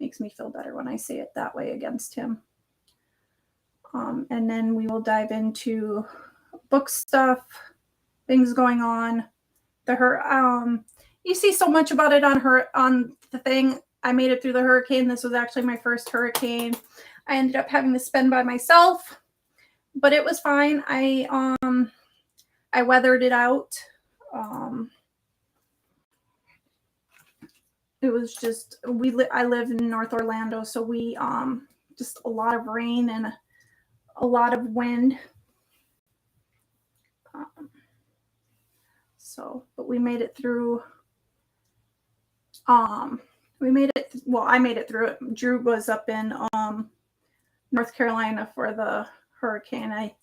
Makes me feel better when I say it that way against him. And then we will dive into book stuff, things going on. You see so much about it on the thing. I made it through the hurricane. This was actually my first hurricane. I ended up having to spend by myself, but it was fine. I weathered it out. It was just I live in North Orlando, so we just a lot of rain and a lot of wind. But we made it through. We made it. Well, I made it through it. Drew was up in North Carolina for the hurricane. I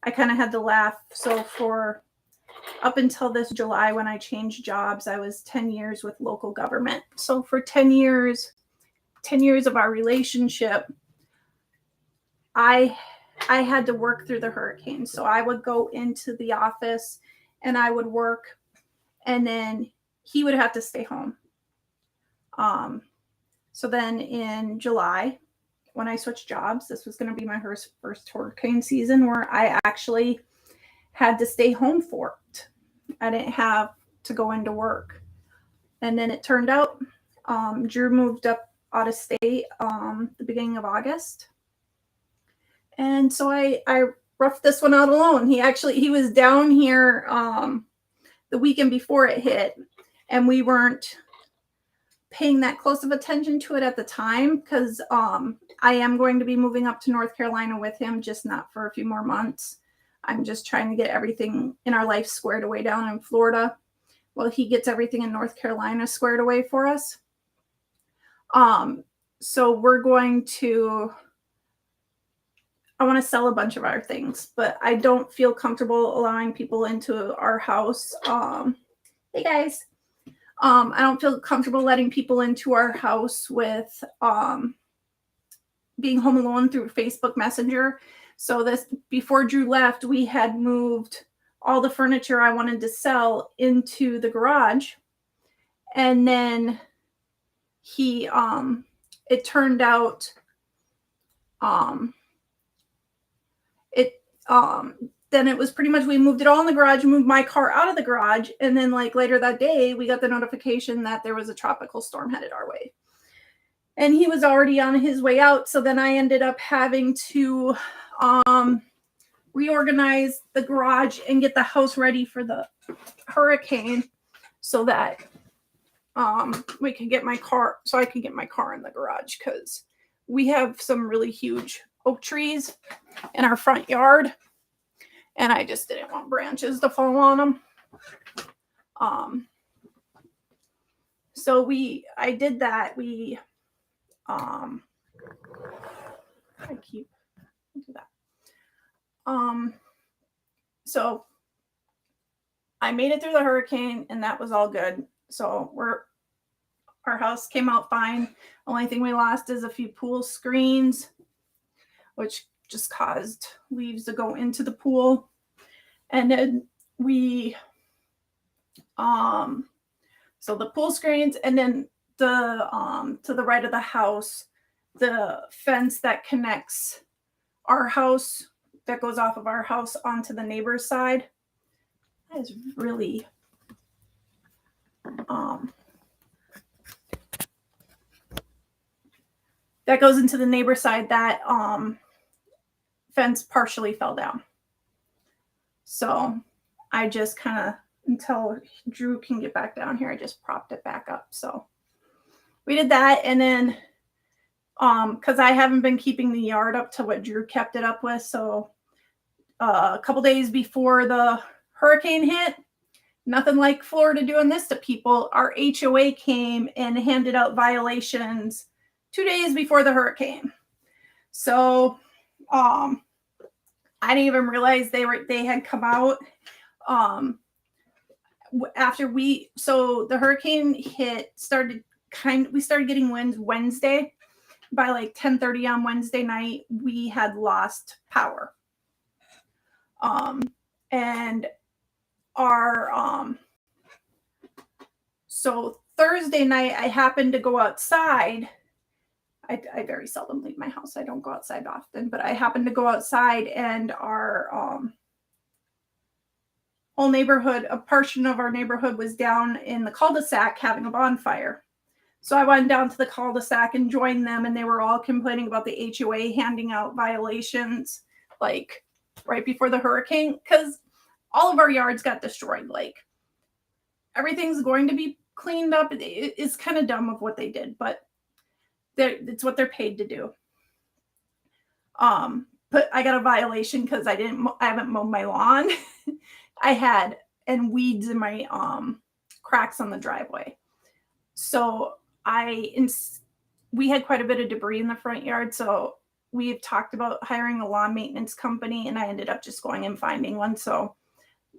kind of had to laugh. So for up until this July, when I changed jobs, I was 10 years with local government. So for 10 years of our relationship, I had to work through the hurricane. So I would go into the office and I would work, and then he would have to stay home. So then in July, when I switched jobs, this was going to be my first hurricane season where I actually had to stay home for it. I didn't have to go into work. And then it turned out Drew moved up out of state the beginning of August. And so I roughed this one out alone. He was down here the weekend before it hit, and we weren't paying that close of attention to it at the time because I am going to be moving up to North Carolina with him, just not for a few more months. I'm just trying to get everything in our life squared away down in Florida while he gets everything in North Carolina squared away for us. So we're going to, I want to sell a bunch of our things, but I don't feel comfortable allowing people into our house. Hey guys. I don't feel comfortable letting people into our house with being home alone through Facebook Messenger. So before Drew left, we had moved all the furniture I wanted to sell into the garage. And then it turned out, then it was pretty much, we moved it all in the garage, moved my car out of the garage. And then like later that day, we got the notification that there was a tropical storm headed our way. And he was already on his way out. So then I ended up having to reorganize the garage and get the house ready for the hurricane so that we could get my car, so I could get my car in the garage, because we have some really huge oak trees in our front yard. And I just didn't want branches to fall on them. So I did that. So I made it through the hurricane, and that was all good. So our house came out fine. Only thing we lost is a few pool screens, which just caused leaves to go into the pool. And then so the pool screens, and then to the right of the house, the fence that connects our house, that goes off of our house onto the neighbor's side. That is really that goes into the neighbor's side. That fence partially fell down. So I just kind of, until Drew can get back down here, I just propped it back up. So we did that. And then because I haven't been keeping the yard up to what Drew kept it up with. So a couple days before the hurricane hit, nothing like Florida doing this to people, our HOA came and handed out violations 2 days before the hurricane. So I didn't even realize they had come out. So the hurricane hit, we started getting winds Wednesday. By like 10:30 on Wednesday night, we had lost power. And so Thursday night, I happened to go outside I very seldom leave my house. I don't go outside often, but I happened to go outside, and our whole neighborhood, a portion of our neighborhood was down in the cul-de-sac having a bonfire. So I went down to the cul-de-sac and joined them, and they were all complaining about the HOA handing out violations like right before the hurricane, because all of our yards got destroyed. Like, everything's going to be cleaned up. It's kind of dumb of what they did, but it's what they're paid to do. But I got a violation because I haven't mowed my lawn. And weeds in my cracks on the driveway. So we had quite a bit of debris in the front yard. So we've talked about hiring a lawn maintenance company, and I ended up just going and finding one. So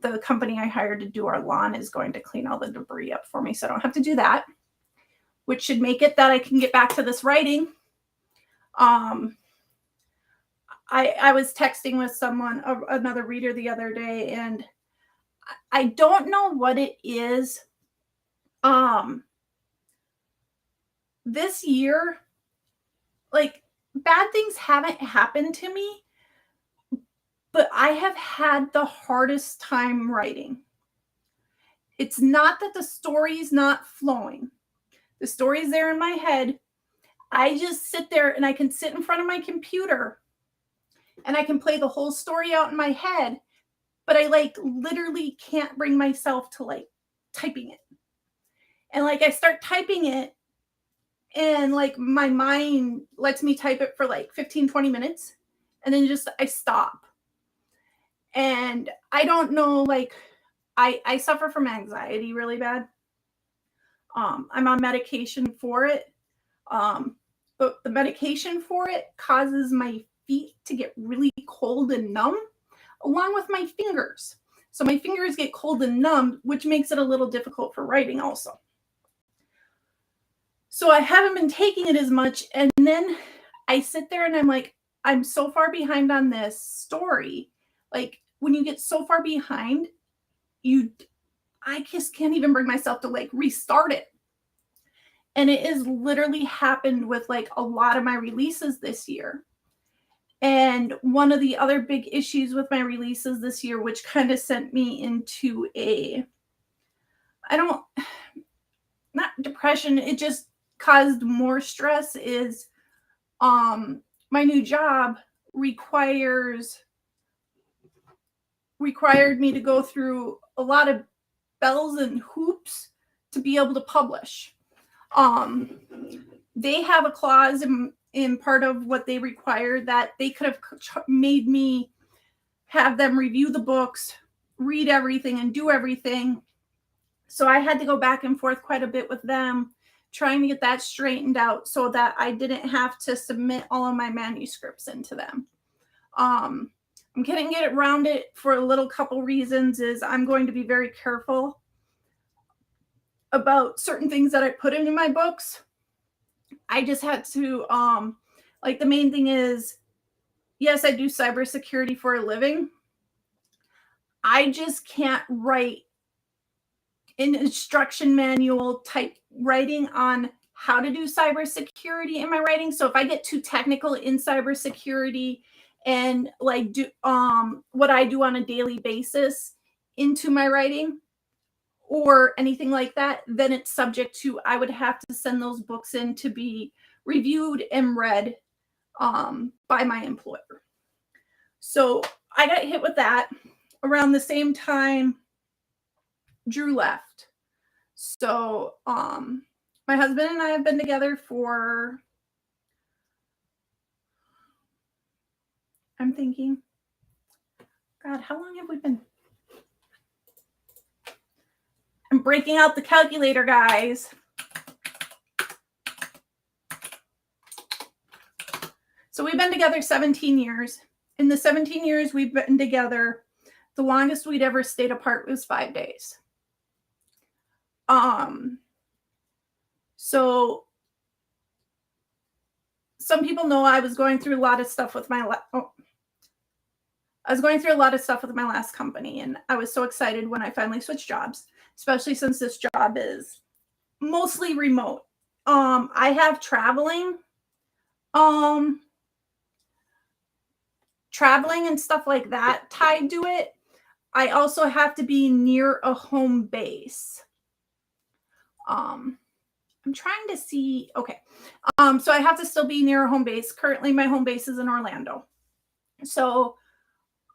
the company I hired to do our lawn is going to clean all the debris up for me, so I don't have to do that, which should make it that I can get back to this writing. I was texting with someone, another reader, the other day, and I don't know what it is. This year, like, bad things haven't happened to me, but I have had the hardest time writing. It's not that the story's not flowing. The story's there in my head. I just sit there, and I can sit in front of my computer and I can play the whole story out in my head, but I literally can't bring myself to typing it. And I start typing it, and my mind lets me type it for 15, 20 minutes, and then I stop. And I don't know, I suffer from anxiety really bad. I'm on medication for it. But the medication for it causes my feet to get really cold and numb, along with my fingers. So my fingers get cold and numb, which makes it a little difficult for writing also. So I haven't been taking it as much. And then I sit there and I'm like, I'm so far behind on this story. When you get so far behind, I just can't even bring myself to restart it. And it has literally happened with a lot of my releases this year. And one of the other big issues with my releases this year, which kind of sent me into not depression, it just caused more stress, is my new job required me to go through a lot of bells and hoops to be able to publish. They have a clause in part of what they require that they could have made me have them review the books, read everything, and do everything. So I had to go back and forth quite a bit with them, trying to get that straightened out so that I didn't have to submit all of my manuscripts into them. I'm going to get around it for a little couple reasons. Is I'm going to be very careful about certain things that I put into my books. I just had to, the main thing is, yes, I do cybersecurity for a living. I just can't write an instruction manual type writing on how to do cybersecurity in my writing. So if I get too technical in cybersecurity and do what I do on a daily basis into my writing or anything like that, then it's subject to, I would have to send those books in to be reviewed and read by my employer. So I got hit with that around the same time Drew left. So my husband and I have been together for, I'm thinking, God, how long have we been? I'm breaking out the calculator, guys. So we've been together 17 years. In the 17 years we've been together, the longest we'd ever stayed apart was 5 days. So some people know I was going through a lot of stuff with my last company, and I was so excited when I finally switched jobs, especially since this job is mostly remote. I have traveling, traveling and stuff like that tied to it. I also have to be near a home base. I'm trying to see. Okay. So I have to still be near a home base. Currently, my home base is in Orlando. So,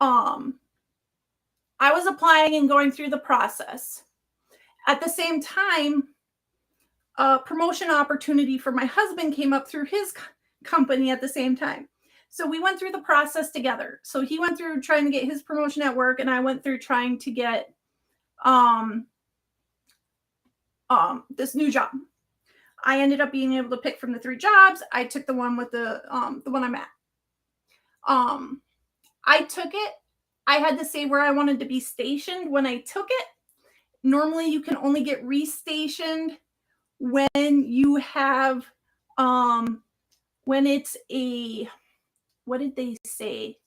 I was applying and going through the process. At the same time, a promotion opportunity for my husband came up through his company at the same time. So we went through the process together. So he went through trying to get his promotion at work, and I went through trying to get this new job. I ended up being able to pick from the 3 jobs. I took the one with the one I'm at. I took it. I had to say where I wanted to be stationed when I took it. Normally, you can only get restationed when you have when it's a, what did they say?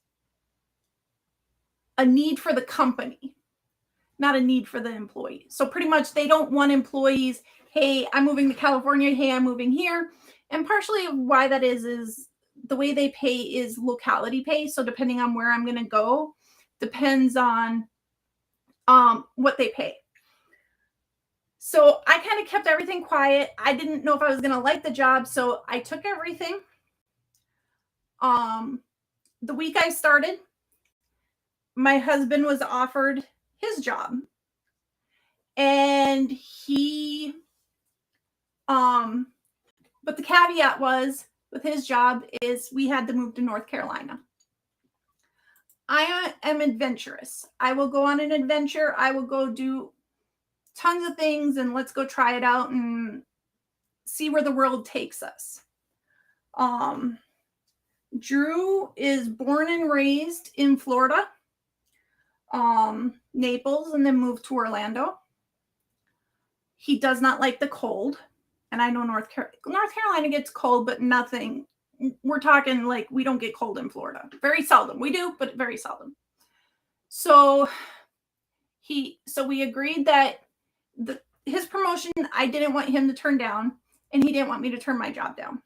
A need for the company, not a need for the employee. So pretty much they don't want employees, hey, I'm moving to California, hey, I'm moving here. And partially why that is the way they pay is locality pay. So depending on where I'm going to go, depends on what they pay. So I kind of kept everything quiet. I didn't know if I was going to like the job, so I took everything. The week I started, my husband was offered his job. And he, but the caveat was with his job is we had to move to North Carolina. I am adventurous. I will go on an adventure. I will go do tons of things and let's go try it out and see where the world takes us. Drew is born and raised in Florida, Naples, and then moved to Orlando. He does not like the cold. And I know North Carolina gets cold, but nothing. We're talking like we don't get cold in Florida. Very seldom. We do, but very seldom. So we agreed that his promotion, I didn't want him to turn down, and he didn't want me to turn my job down.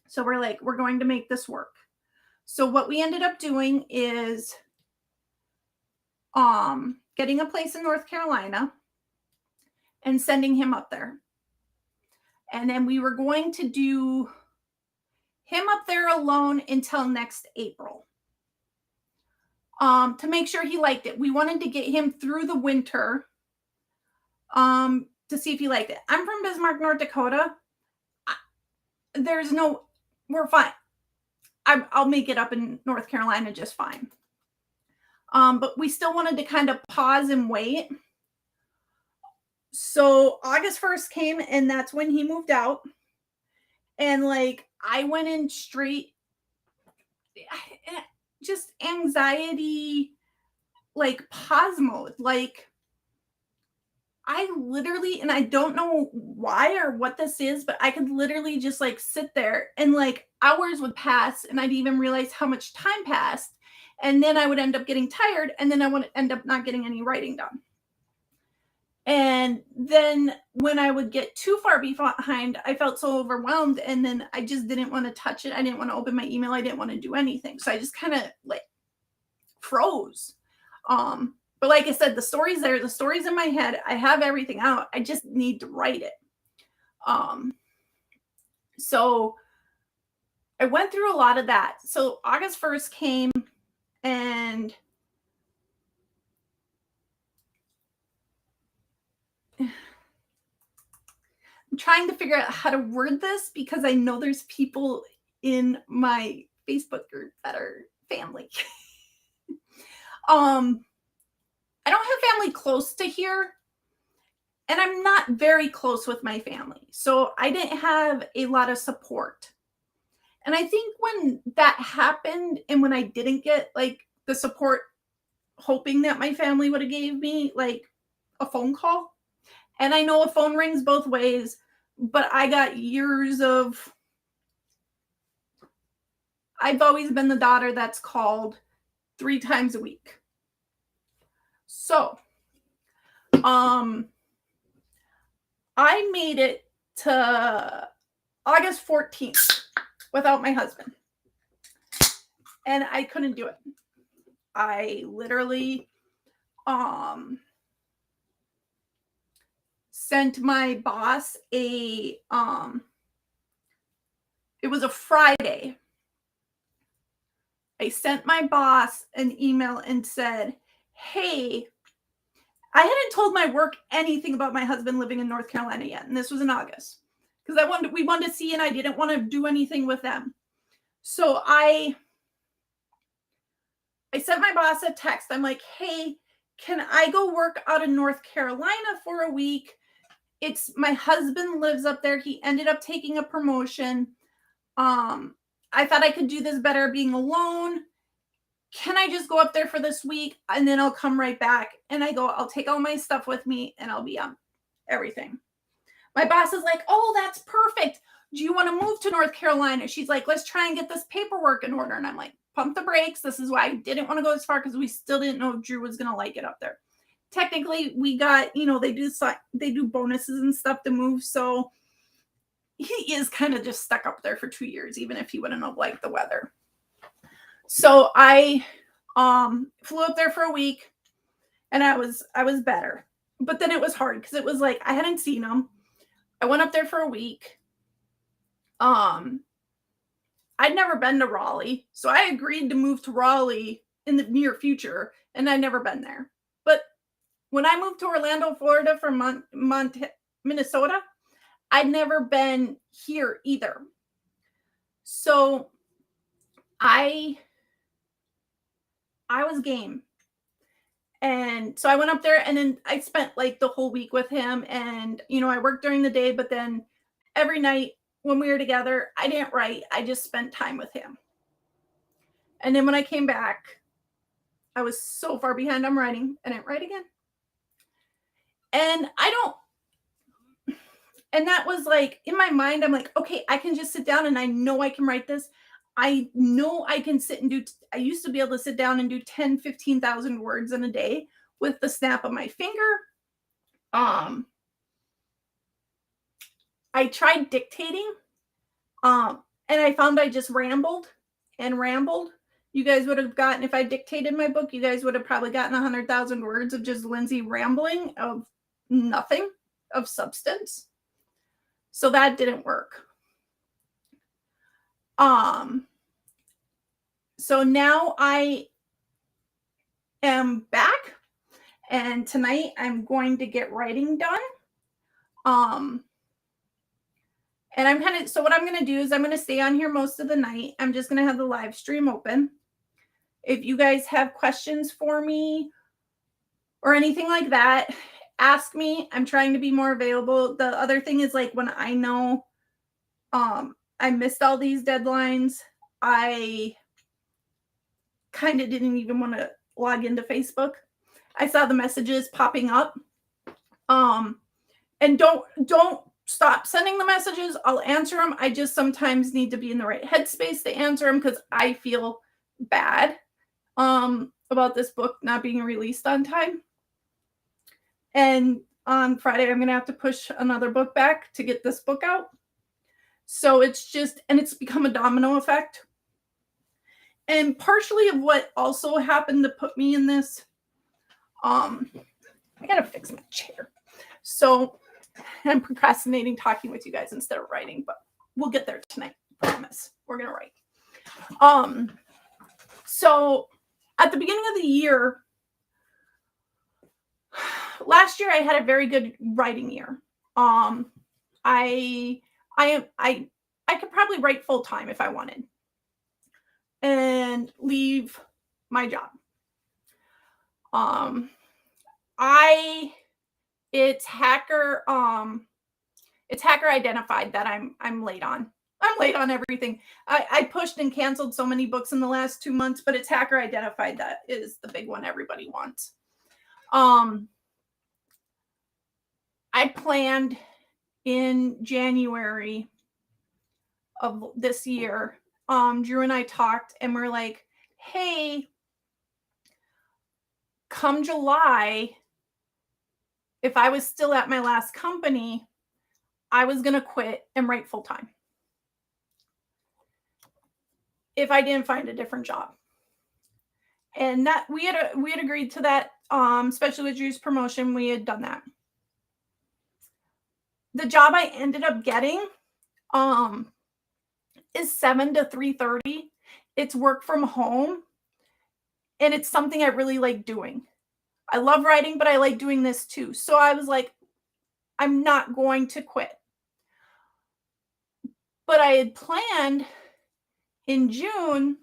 So we're like, we're going to make this work. So what we ended up doing is getting a place in North Carolina and sending him up there. And then we were going to do him up there alone until next April. To make sure he liked it. We wanted to get him through the winter to see if he liked it. I'm from Bismarck, North Dakota. We're fine. I'll make it up in North Carolina just fine. But we still wanted to kind of pause and wait. So August 1st came, and that's when he moved out. And like, I went in straight, just anxiety, like pause mode. Like, I literally, and I don't know why or what this is, but I could literally just like sit there and like hours would pass and I'd even realize how much time passed. And then I would end up getting tired, and then I would end up not getting any writing done. And then when I would get too far behind, I felt so overwhelmed, and then I just didn't want to touch it. I didn't want to open my email. I didn't want to do anything. So I just kind of like froze. But like I said, the story's there. The story's in my head. I have everything out. I just need to write it. So I went through a lot of that. So August 1st came, and I'm trying to figure out how to word this because I know there's people in my Facebook group that are family. I don't have family close to here, and I'm not very close with my family. So I didn't have a lot of support. And I think when that happened and when I didn't get like the support, hoping that my family would have gave me like a phone call. And I know a phone rings both ways, but I got years of, I've always been the daughter that's called 3 times a week. So, I made it to August 14th. without my husband. And I couldn't do it. I literally sent my boss it was a Friday. I sent my boss an email and said, hey, I hadn't told my work anything about my husband living in North Carolina yet. And this was in August because we wanted to see, and I didn't want to do anything with them. So I sent my boss a text. I'm like, hey, can I go work out in North Carolina for a week? My husband lives up there. He ended up taking a promotion. I thought I could do this better being alone. Can I just go up there for this week and then I'll come right back? And I go, I'll take all my stuff with me and I'll be on everything. My boss is like, oh, that's perfect. Do you want to move to North Carolina? She's like, let's try and get this paperwork in order. And I'm like, pump the brakes. This is why I didn't want to go as far, because we still didn't know if Drew was going to like it up there. Technically, we got, they do bonuses and stuff to move. So he is kind of just stuck up there for 2 years, even if he wouldn't have liked the weather. So I flew up there for a week and I was better. But then it was hard because it was like I hadn't seen him. I went up there for a week. I'd never been to Raleigh. So I agreed to move to Raleigh in the near future, and I'd never been there. But when I moved to Orlando, Florida from Minnesota, I'd never been here either. So I was game. And so I went up there and then I spent like the whole week with him. And, I worked during the day, but then every night when we were together, I didn't write. I just spent time with him. And then when I came back, I was so far behind on writing. I didn't write again. And and that was like in my mind, I'm like, okay, I can just sit down and I know I can write this. I know I can sit and do, I used to be able to sit down and do 10, 15,000 words in a day with the snap of my finger. I tried dictating, and I found I just rambled and rambled. You guys would have gotten, if I dictated my book, you guys would have probably gotten 100,000 words of just Lindsay rambling of nothing of substance. So that didn't work. So now I am back, and tonight I'm going to get writing done. And so what I'm going to do is I'm going to stay on here most of the night. I'm just going to have the live stream open. If you guys have questions for me or anything like that, ask me. I'm trying to be more available. The other thing is, like, when I know, I missed all these deadlines, I kind of didn't even want to log into Facebook. I saw the messages popping up. And don't stop sending the messages. I'll answer them. I just sometimes need to be in the right headspace to answer them because I feel bad about this book not being released on time. And on Friday, I'm going to have to push another book back to get this book out. So it's become a domino effect. And partially of what also happened to put me in this, I got to fix my chair. So I'm procrastinating talking with you guys instead of writing, but we'll get there tonight. I promise. We're going to write. So at the beginning of the year, last year I had a very good writing year. I could probably write full time if I wanted and leave my job. It's hacker identified that I'm late on. I'm late on everything. I pushed and canceled so many books in the last 2 months, but it's hacker identified that is the big one everybody wants. I planned in January of this year. Drew and I talked and we're like, hey, come July, if I was still at my last company, I was going to quit and write full time. if I didn't find a different job. And that we had agreed to that, especially with Drew's promotion, we had done that. The job I ended up getting is 7 to 3:30. It's work from home, and it's something I really like doing. I love writing, but I like doing this too. So I was like, I'm not going to quit. But I had planned in June,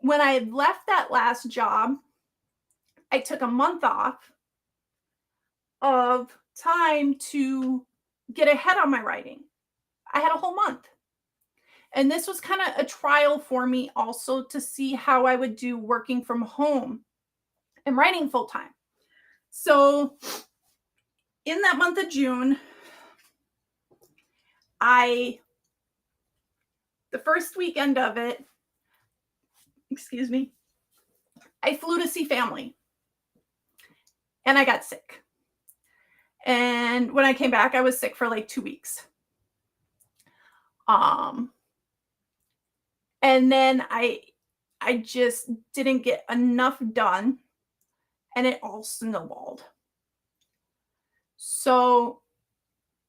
when I had left that last job, I took a month off of time to get ahead on my writing. I had a whole month. And this was kind of a trial for me also to see how I would do working from home and writing full time. So in that month of June, the first weekend of it, I flew to see family and I got sick. And when I came back, I was sick for like 2 weeks. And then I just didn't get enough done, and it all snowballed. So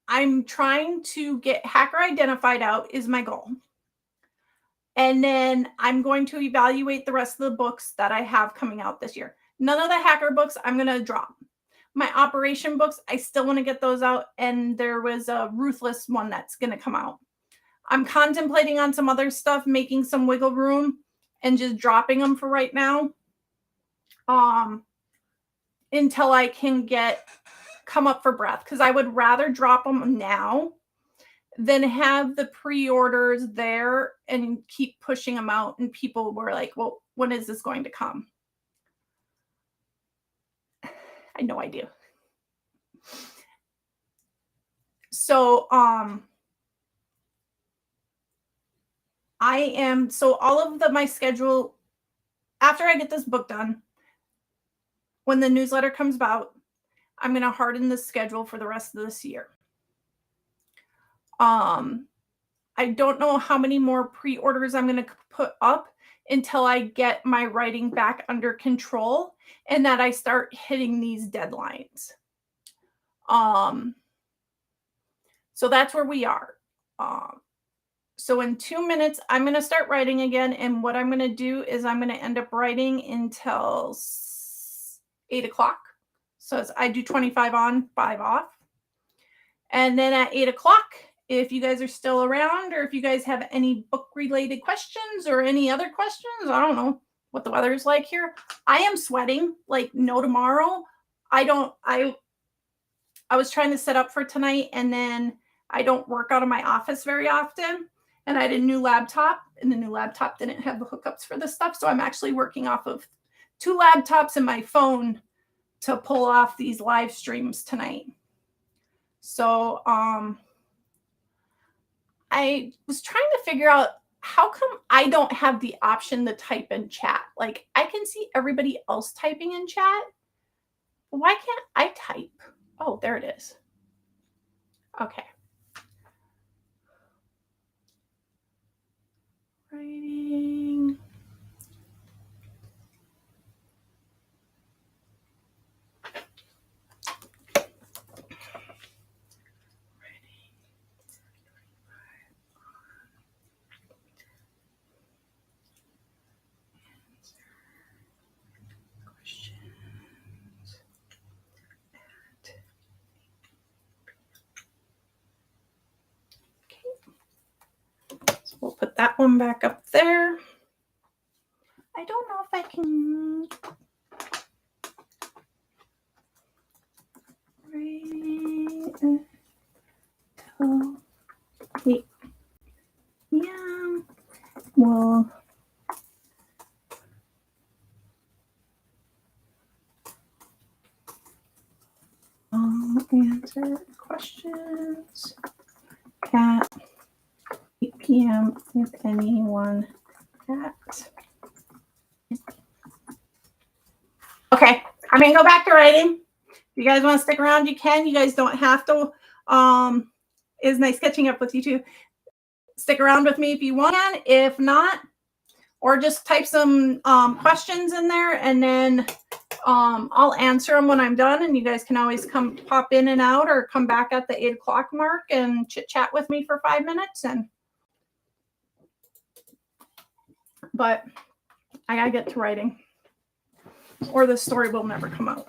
I'm trying to get hacker identified out is my goal. And then I'm going to evaluate the rest of the books that I have coming out this year. None of the hacker books I'm going to drop. My operation books, I still want to get those out. And there was a ruthless one that's going to come out. I'm contemplating on some other stuff, making some wiggle room and just dropping them for right now. Until I can come up for breath. Because I would rather drop them now than have the pre-orders there and keep pushing them out. And people were like, well, when is this going to come? I had no idea. So, all of my schedule, after I get this book done, when the newsletter comes about, I'm going to harden the schedule for the rest of this year. I don't know how many more pre-orders I'm going to put up until I get my writing back under control and that I start hitting these deadlines. So that's where we are. So in 2 minutes, I'm going to start writing again. And what I'm going to do is I'm going to end up writing until 8 o'clock. So I do 25 on, 5 off. And then at 8 o'clock, if you guys are still around or if you guys have any book related questions or any other questions, I don't know what the weather is like here. I am sweating like no tomorrow. I was trying to set up for tonight and then I don't work out of my office very often. And I had a new laptop and the new laptop didn't have the hookups for this stuff. So I'm actually working off of 2 laptops and my phone to pull off these live streams tonight. So I was trying to figure out how come I don't have the option to type in chat. Like I can see everybody else typing in chat. Why can't I type? Oh, there it is. Okay. Writing. We'll put that one back up there. I don't know if I can. Wait. Yeah. Well. Answer questions at 8 p.m. with anyone at. Okay, I'm gonna go back to writing. If you guys want to stick around, you can. You guys don't have to. It's nice catching up with you too. stick around with me if you want. If not, or just type some questions in there, and then I'll answer them when I'm done. And you guys can always come pop in and out, or come back at the 8 o'clock mark and chit chat with me for 5 minutes. But I gotta get to writing, or the story will never come out.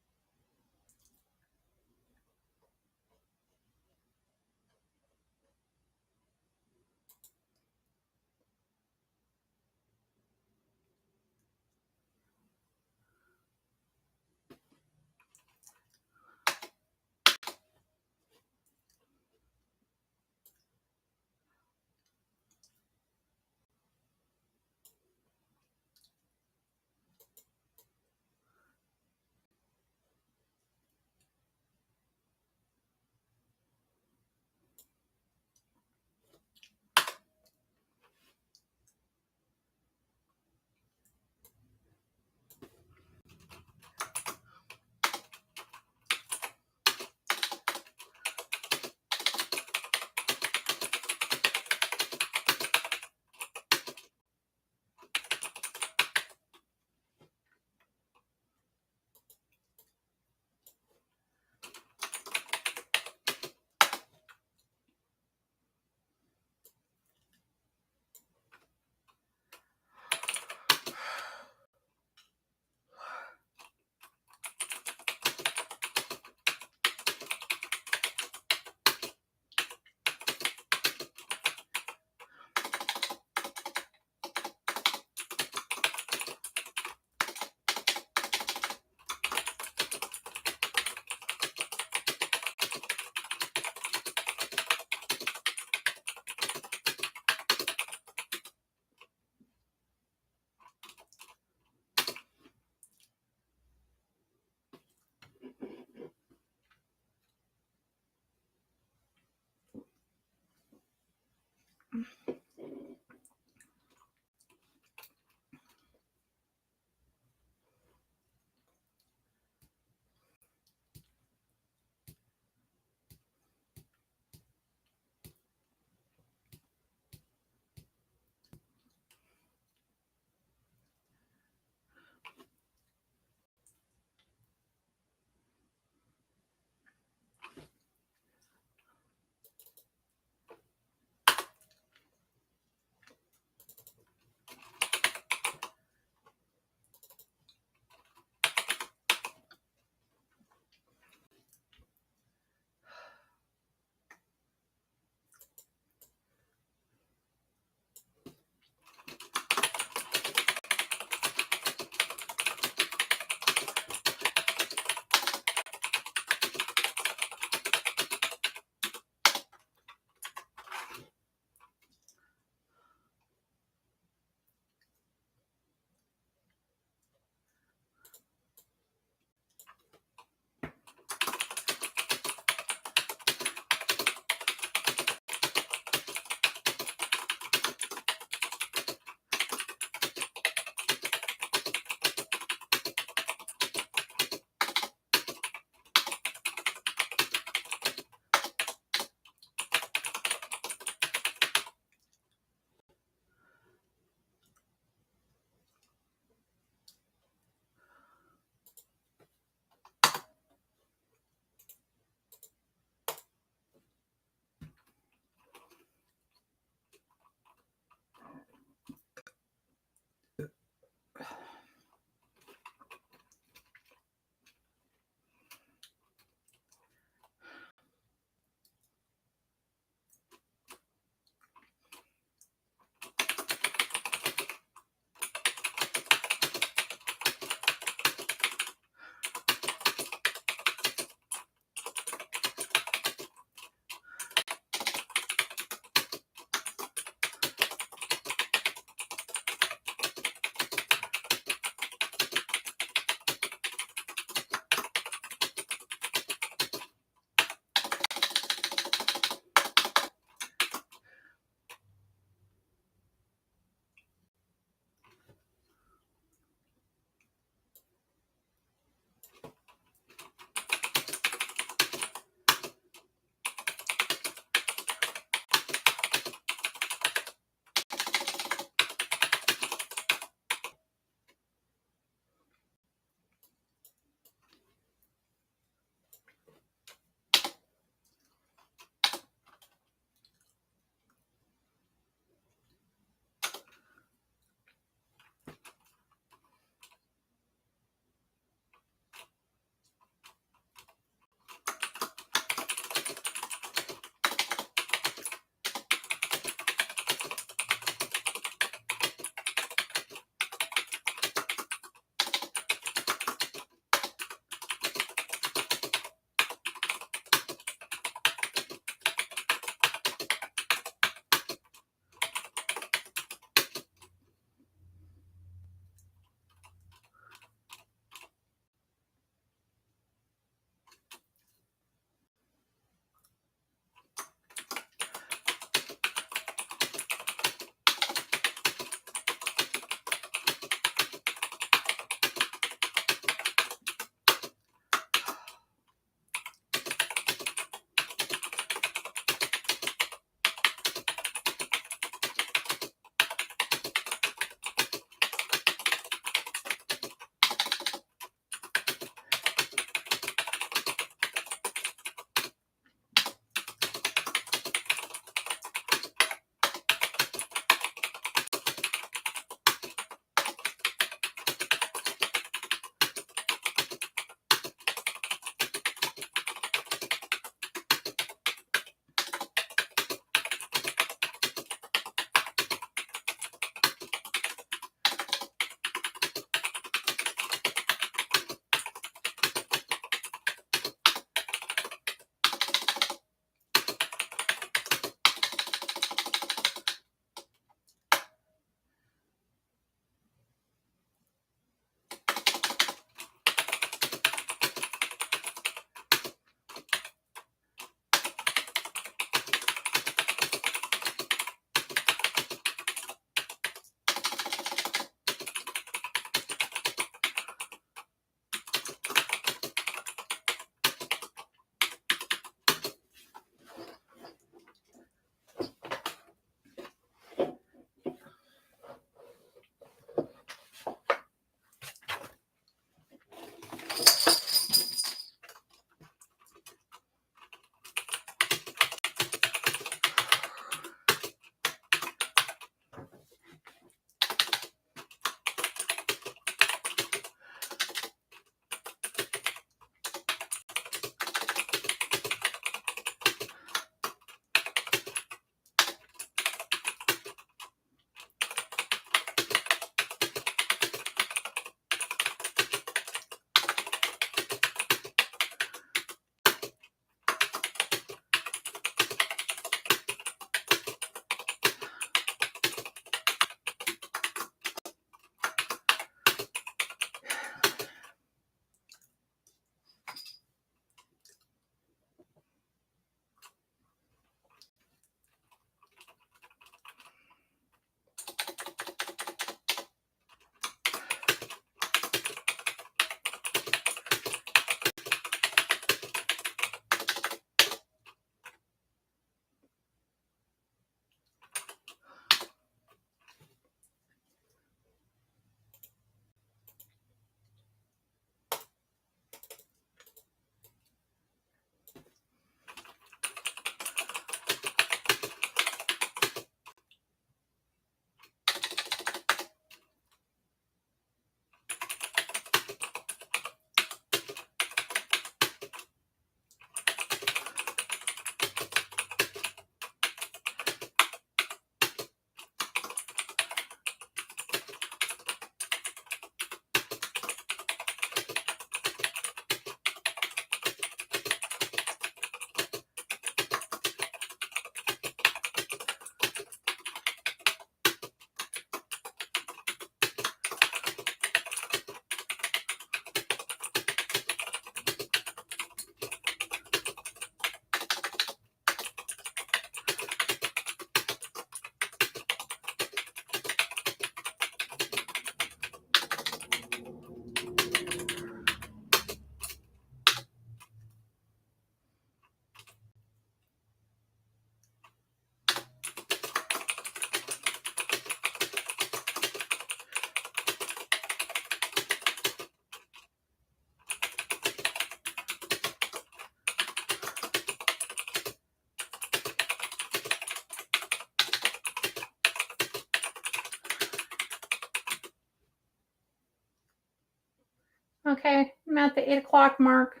Okay, I'm at the 8 o'clock mark.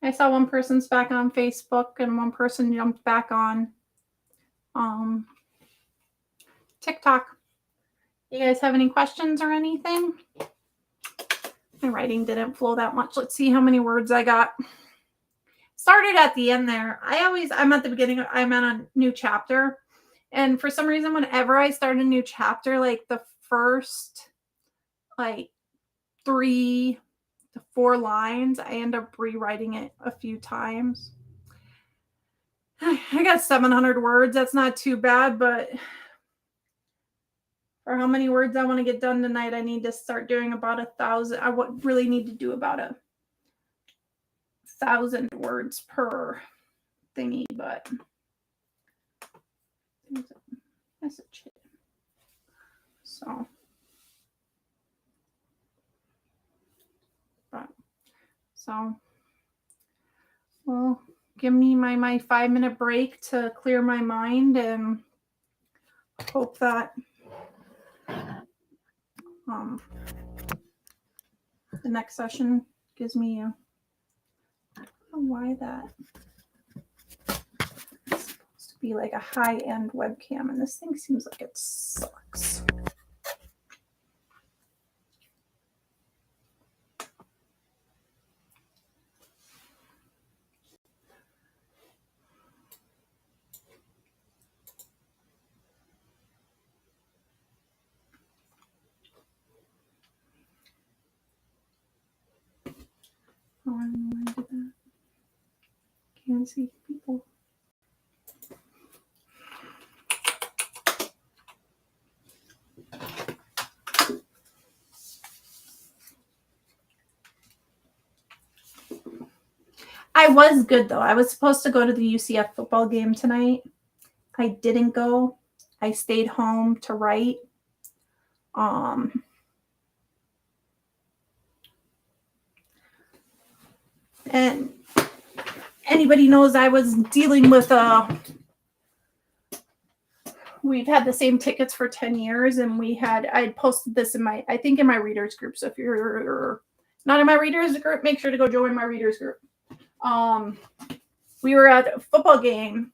I saw one person's back on Facebook and one person jumped back on TikTok. You guys have any questions or anything? My writing didn't flow that much. Let's see how many words I got. Started at the end there. I'm at the beginning. I'm at a new chapter. And for some reason, whenever I start a new chapter, like the first 3 to 4 lines, I end up rewriting it a few times. I got 700 words. That's not too bad, but for how many words I want to get done tonight, I need to start doing about 1,000. I would really need to do about 1,000 words per thingy, but message. So, well, give me my 5-minute break to clear my mind and hope that the next session gives me I don't know why that it's supposed to be like a high-end webcam, and this thing seems like it sucks. Oh, I don't know why I did that. Can't see people. I was good though. I was supposed to go to the UCF football game tonight. I didn't go. I stayed home to write. And anybody knows I was dealing with we've had the same tickets for 10 years, and I posted this in my readers group. So if you're not in my readers group, make sure to go join my readers group. We were at a football game.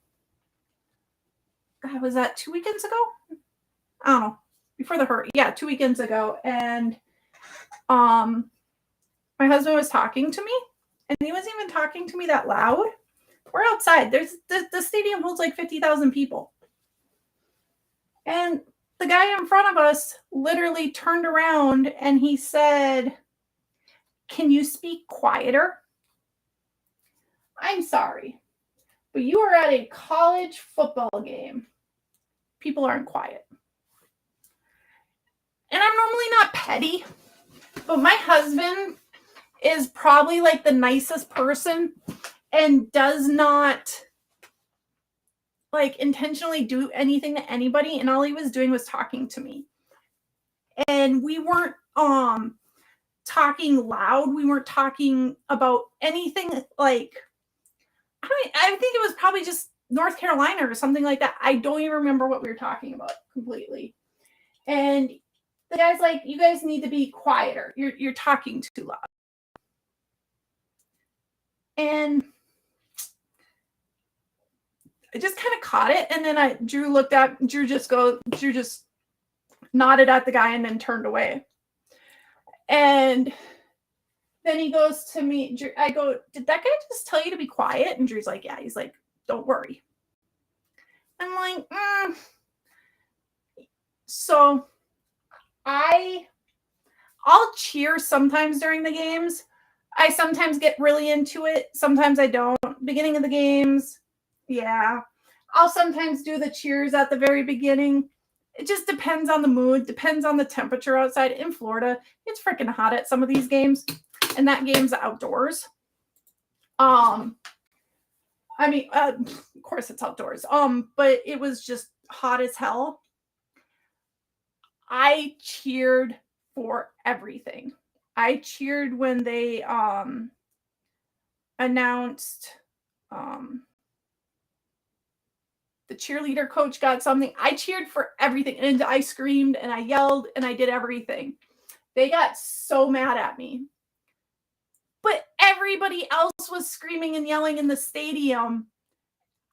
God, was that 2 weekends ago? I don't know. Before the hurt. Yeah, 2 weekends ago. And my husband was talking to me, and he wasn't even talking to me that loud. We're outside. There's the stadium holds like 50,000 people. And the guy in front of us literally turned around and he said, "Can you speak quieter?" I'm sorry, but you are at a college football game. People aren't quiet. And I'm normally not petty, but my husband is probably like the nicest person and does not like intentionally do anything to anybody. And all he was doing was talking to me. And we weren't talking loud. We weren't talking about anything like, I think it was probably just North Carolina or something like that. I don't even remember what we were talking about completely. And the guy's like, "You guys need to be quieter. You're talking too loud." And I just kind of caught it. And then Drew just nodded at the guy and then turned away. And then he goes to me, I go, "Did that guy just tell you to be quiet?" And Drew's like, "Yeah." He's like, "Don't worry." I'm like, So I'll cheer sometimes during the games. I sometimes get really into it. Sometimes I don't. Beginning of the games, yeah. I'll sometimes do the cheers at the very beginning. It just depends on the mood, depends on the temperature outside. In Florida, it's freaking hot at some of these games, and that game's outdoors. Of course it's outdoors. But it was just hot as hell. I cheered for everything. I cheered when they announced the cheerleader coach got something. I cheered for everything, and I screamed and I yelled and I did everything. They got so mad at me. but everybody else was screaming and yelling in the stadium.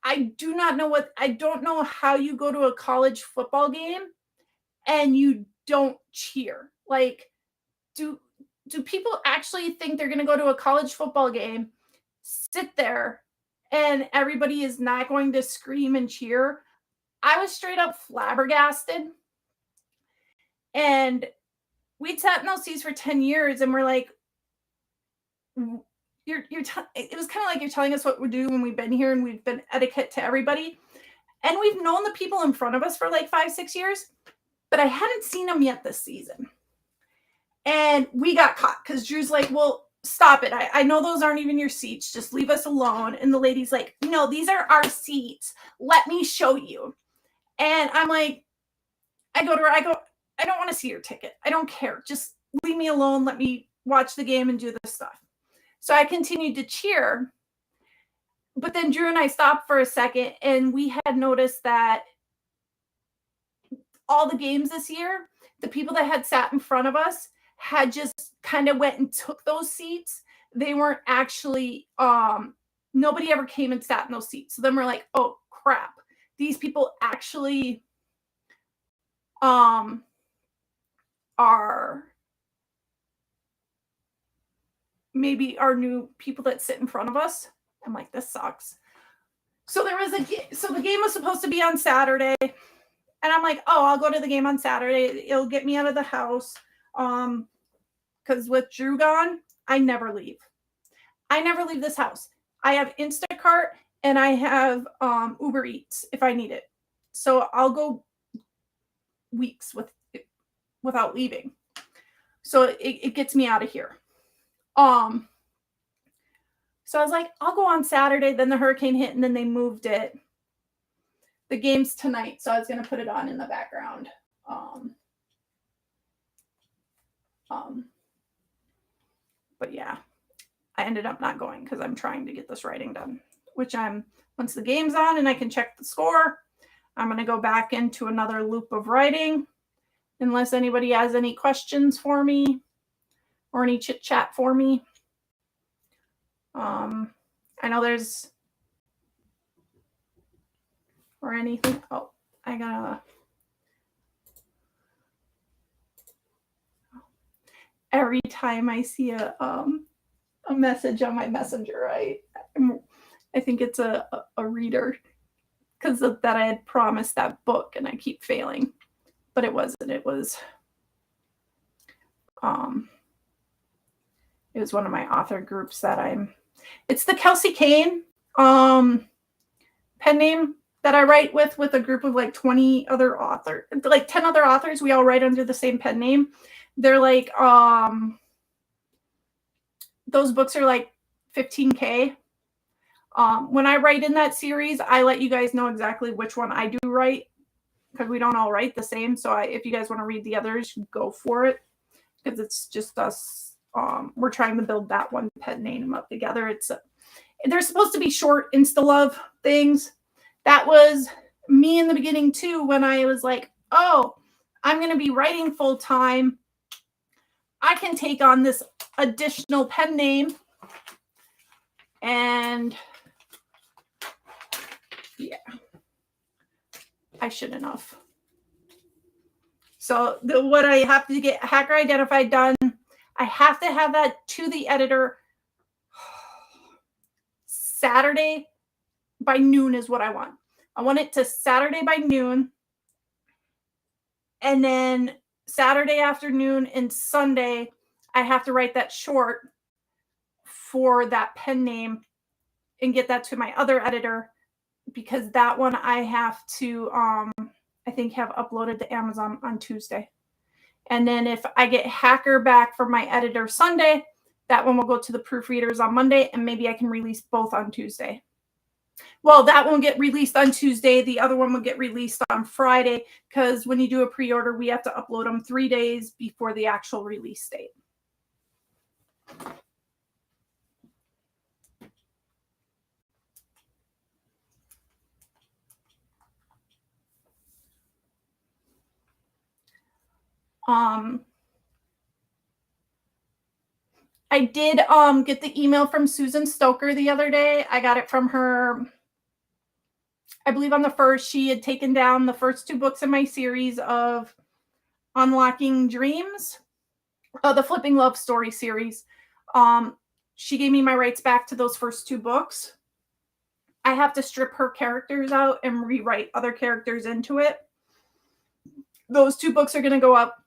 I don't know how you go to a college football game and you don't cheer. Like, do people actually think they're going to go to a college football game, sit there, and everybody is not going to scream and cheer? I was straight up flabbergasted. And we'd sat in those seats for 10 years and we're like, it was kind of like you're telling us what we do when we've been here and we've been etiquette to everybody. And we've known the people in front of us for like 5-6 years, but I hadn't seen them yet this season. And we got caught because Drew's like, well, stop it. I know those aren't even your seats. Just leave us alone. And the lady's like, no, these are our seats. Let me show you. And I'm like, I go to her, I don't want to see your ticket. I don't care. Just leave me alone. Let me watch the game and do this stuff. So I continued to cheer. But then Drew and I stopped for a second, and we had noticed that all the games this year, the people that had sat in front of us had just kind of went and took those seats. They weren't actually, nobody ever came and sat in those seats. So then we're like, oh crap, these people actually are maybe our new people that sit in front of us. I'm like, this sucks. So the game was supposed to be on Saturday, and I'm like, oh, I'll go to the game on Saturday. It'll get me out of the house. Because with Drew gone, I never leave. I never leave this house. I have Instacart and I have Uber Eats if I need it. So I'll go weeks without leaving. So it gets me out of here. So I was like, I'll go on Saturday. Then the hurricane hit and then they moved it. The game's tonight, so I was going to put it on in the background. But yeah, I ended up not going because I'm trying to get this writing done, once the game's on and I can check the score, I'm going to go back into another loop of writing unless anybody has any questions for me or any chit chat for me. I know there's, or anything. Oh, I gotta, every time I see a message on my messenger, I think it's a reader because of that I had promised that book and I keep failing, but it wasn't. It was one of my author groups that it's the Kelsey Kane pen name that I write with a group of like 20 other authors, like 10 other authors. We all write under the same pen name. They're like, those books are like $15K. When I write in that series, I let you guys know exactly which one I do write because we don't all write the same. So if you guys want to read the others, go for it because it's just us. We're trying to build that one pen name up together. They're supposed to be short Insta love things. That was me in the beginning too, when I was like, oh, I'm going to be writing full time. I can take on this additional pen name. And yeah, I shouldn't have. So what I have to get hacker identified done, I have to have that to the editor Saturday by noon is what I want. I want it to Saturday by noon. And then Saturday afternoon and Sunday, I have to write that short for that pen name and get that to my other editor because that one I have to, I think, have uploaded to Amazon on Tuesday. And then if I get hacker back from my editor Sunday, that one will go to the proofreaders on Monday, and maybe I can release both on Tuesday. Well, that won't get released on Tuesday. The other one will get released on Friday because when you do a pre-order, we have to upload them 3 days before the actual release date. I did get the email from Susan Stoker the other day. I got it from her. I believe on the first, she had taken down the first 2 books in my series of Unlocking Dreams, the Flipping Love Story series. She gave me my rights back to those first 2 books. I have to strip her characters out and rewrite other characters into it. Those 2 books are going to go up,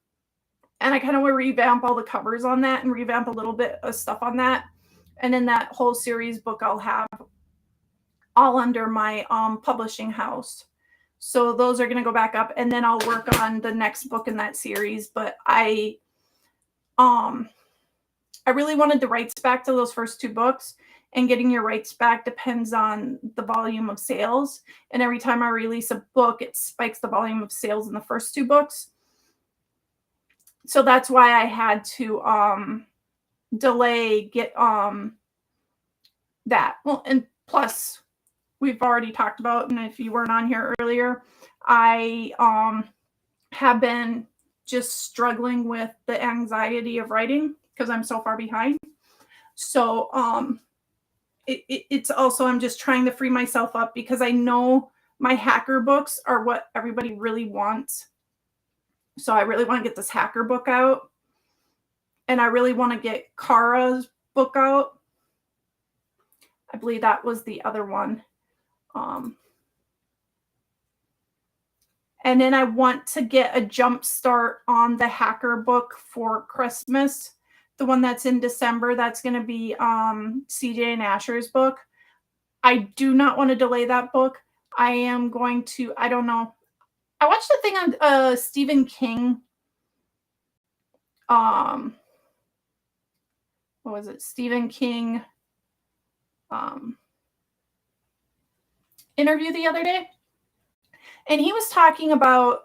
and I kind of want to revamp all the covers on that and revamp a little bit of stuff on that. And then that whole series book I'll have all under my publishing house. So those are going to go back up, and then I'll work on the next book in that series. But I really wanted the rights back to those first 2 books, and getting your rights back depends on the volume of sales. And every time I release a book, it spikes the volume of sales in the first 2 books. So that's why I had to delay that. Well, and plus we've already talked about, and if you weren't on here earlier, I have been just struggling with the anxiety of writing because I'm so far behind. So it's also, I'm just trying to free myself up because I know my hacker books are what everybody really wants. So I really want to get this hacker book out, and I really want to get Kara's book out. I believe that was the other one. And then I want to get a jump start on the hacker book for Christmas. The one that's in December, that's going to be CJ and Asher's book. I do not want to delay that book. I am going to, I don't know. I watched a thing on Stephen King. What was it? Stephen King interview the other day. And he was talking about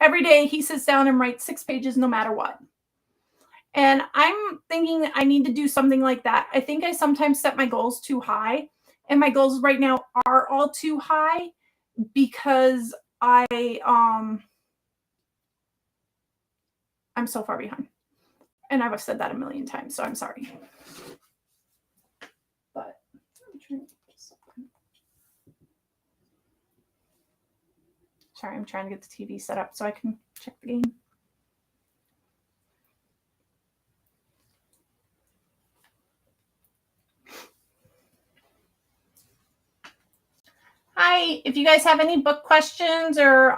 every day he sits down and writes 6 pages no matter what. And I'm thinking I need to do something like that. I think I sometimes set my goals too high. And my goals right now are all too high because I'm so far behind. And I've said that a million times, so I'm sorry. But I'm trying to get something. Sorry, I'm trying to get the TV set up so I can check the game. Hi, if you guys have any book questions, or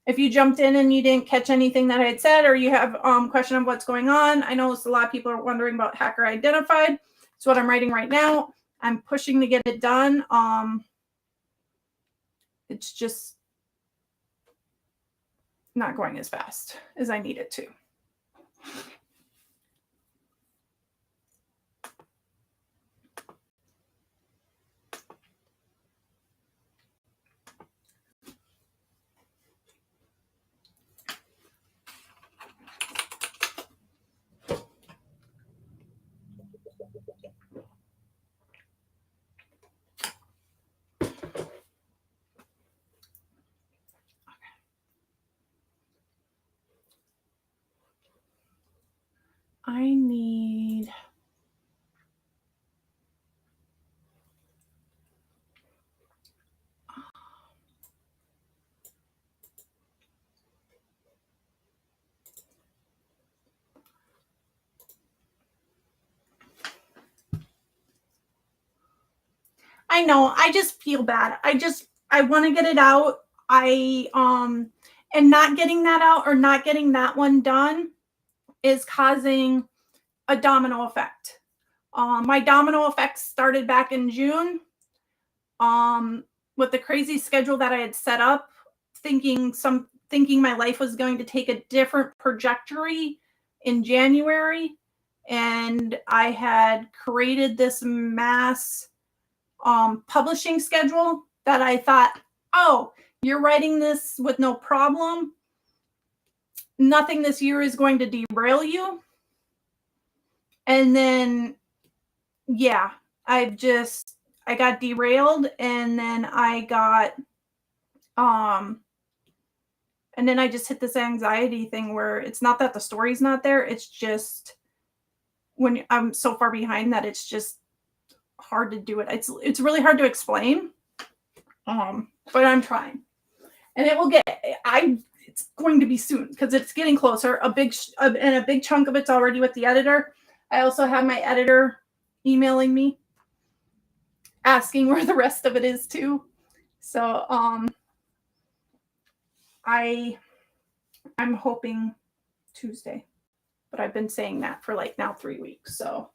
if you jumped in and you didn't catch anything that I had said, or you have a question of what's going on, I know a lot of people are wondering about Hacker Identified. It's what I'm writing right now. I'm pushing to get it done. It's just not going as fast as I need it to. I need I know, I just feel bad. I want to get it out. And not getting that out or not getting that one done is causing a domino effect. My domino effect started back in June with the crazy schedule that I had set up, thinking my life was going to take a different trajectory in January. And I had created this mass publishing schedule that I thought, oh, you're writing this with no problem. Nothing this year is going to derail you. And then, yeah, I got derailed, and then I got, and then I just hit this anxiety thing where it's not that the story's not there. It's just when I'm so far behind that it's just hard to do it. It's really hard to explain. But I'm trying. And it will get it's going to be soon because it's getting closer. A big chunk of it's already with the editor. I also have my editor emailing me asking where the rest of it is too. So I'm hoping Tuesday. But I've been saying that for like now 3 weeks. So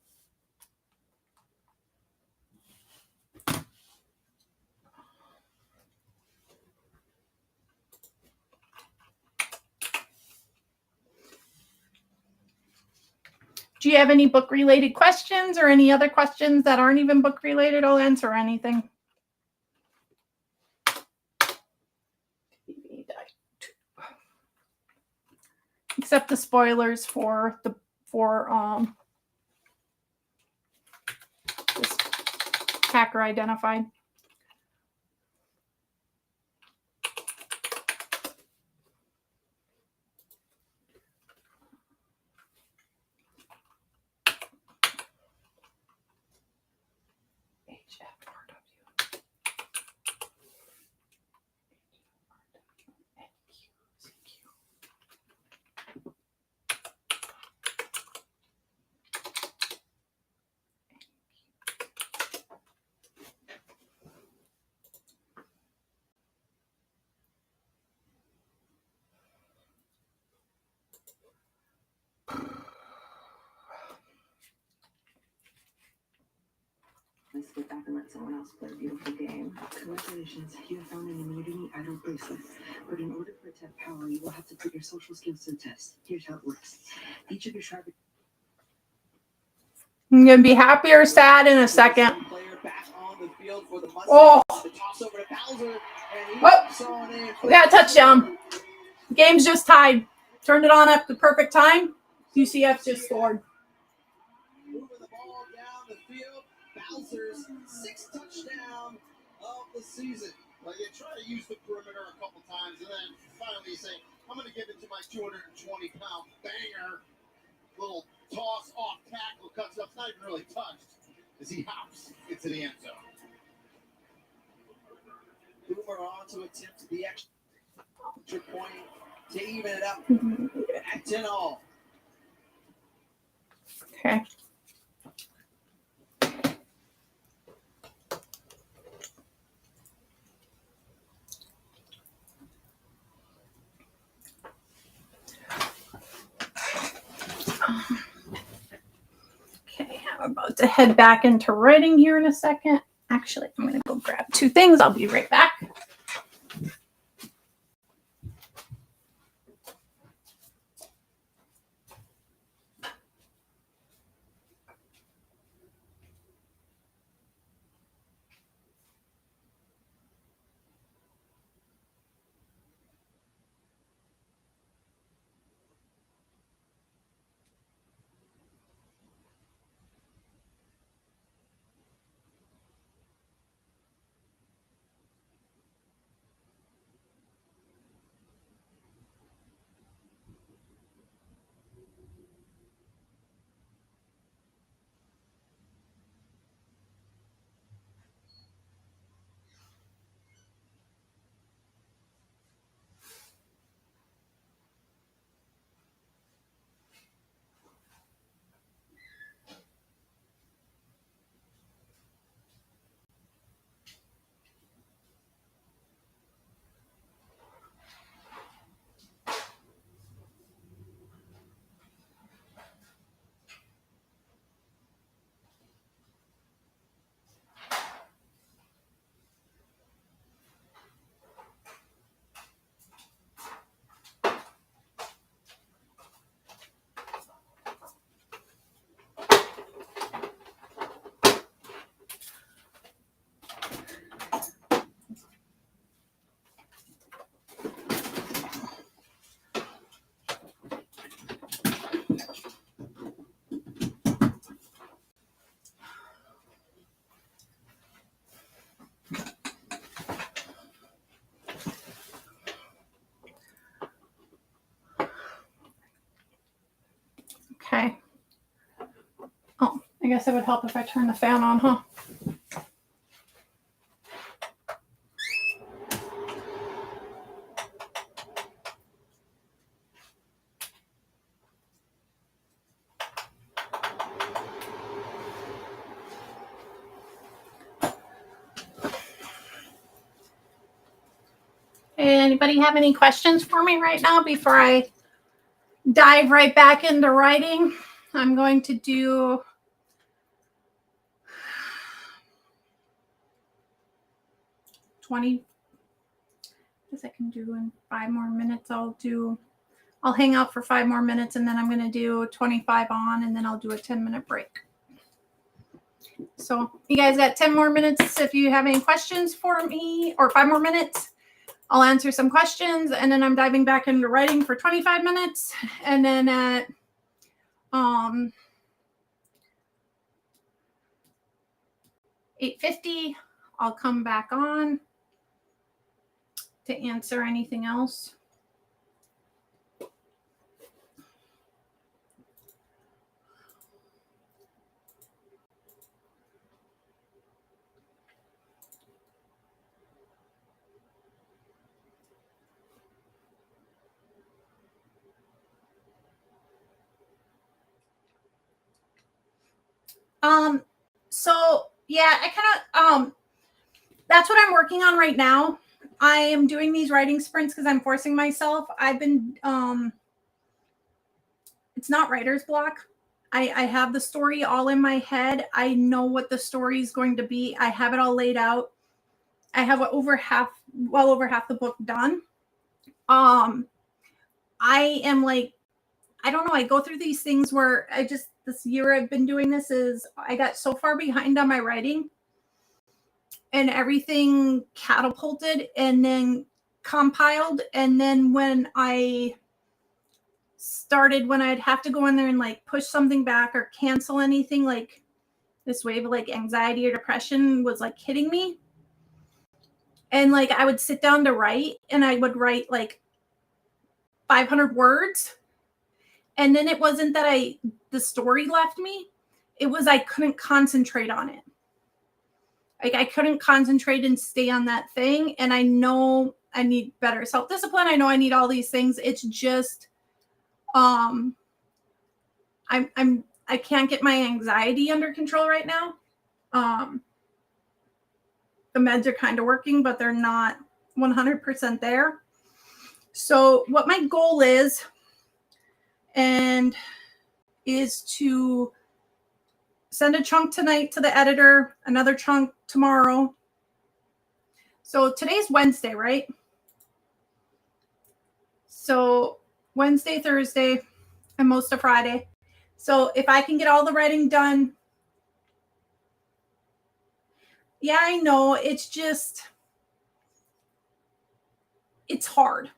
do you have any book related questions or any other questions that aren't even book related? I'll answer anything. Except the spoilers for this hacker identified. Let's get back and let someone else play a beautiful game. Congratulations, you have found an immunity I don't bracelet. But in order for it to have power, you will have to put your social skills to the test. Here's how it works. Each of your sharp. I'm gonna be happy or sad in a second. Oh, we got a touchdown. The game's just tied. Turned it on at the perfect time. UCF just scored. Moving the ball down the field. Bowser's 6th touchdown of the season. Well, you try to use the perimeter a couple times, and then finally you say, I'm going to give it to my 220-pound banger. Little toss off tackle, cuts up. It's not even really touched as he hops into the end zone. Boomer on to attempt the extra point to even it up at 10-all. Okay. Okay, I'm about to head back into writing here in a second. Actually, I'm going to go grab 2 things. I'll be right back. guess it would help if I turn the fan on, huh? Anybody have any questions for me right now before I dive right back into writing? I'm going to do I can do in 5 more minutes. I'll hang out for 5 more minutes, and then I'm going to do 25 on, and then I'll do a 10-minute break. So you guys got 10 more minutes if you have any questions for me, or 5 more minutes. I'll answer some questions, and then I'm diving back into writing for 25 minutes. And then at 8:50, I'll come back on to answer anything else. So yeah, I kind of that's what I'm working on right now. I am doing these writing sprints because I'm forcing myself. I've been it's not writer's block. I have the story all in my head. I know what the story is going to be. I have it all laid out. I have well over half the book done. I am like, I don't know. I go through these things where this year I've been doing this is I got so far behind on my writing, and everything catapulted and then compiled. And then when I'd have to go in there and like push something back or cancel anything, like this wave of like anxiety or depression was like hitting me. And like I would sit down to write, and I would write like 500 words. And then it wasn't that the story left me. It was I couldn't concentrate on it. Like I couldn't concentrate and stay on that thing. And I know I need better self-discipline. I know I need all these things. It's just I can't get my anxiety under control right now. The meds are kind of working, but they're not 100% there. So what my goal is to send a chunk tonight to the editor, another chunk tomorrow. So today's Wednesday, right? So Wednesday, Thursday, and most of Friday. So if I can get all the writing done, yeah, I know it's hard.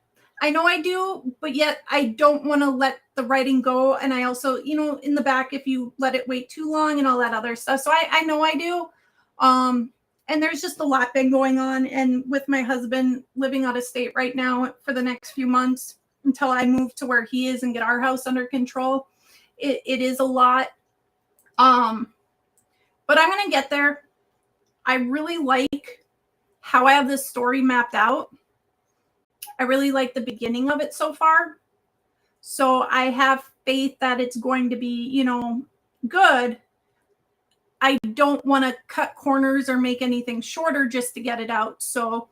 I know I do, but yet I don't want to let the writing go. And I also, in the back, if you let it wait too long and all that other stuff. So I know I do. And there's just a lot been going on. And with my husband living out of state right now for the next few months until I move to where he is and get our house under control, it is a lot. But I'm going to get there. I really like how I have this story mapped out. I really like the beginning of it so far. So I have faith that it's going to be, good. I don't want to cut corners or make anything shorter just to get it out. So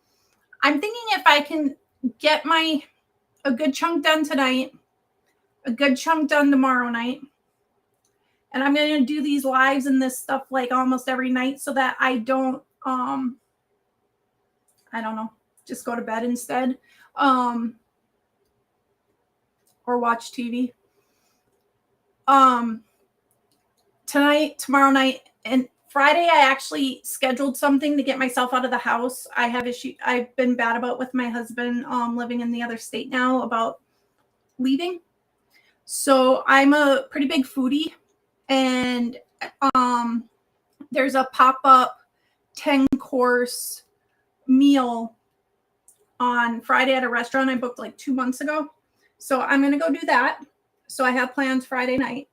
I'm thinking if I can get a good chunk done tonight, a good chunk done tomorrow night, and I'm going to do these lives and this stuff like almost every night so that I don't, just go to bed instead. Or watch TV. Tonight, tomorrow night, and Friday, I actually scheduled something to get myself out of the house. I have issue I've been bad about with my husband living in the other state now about leaving. So I'm a pretty big foodie, and there's a pop-up 10-course meal on Friday at a restaurant I booked like 2 months ago. So I'm going to go do that. So I have plans Friday night.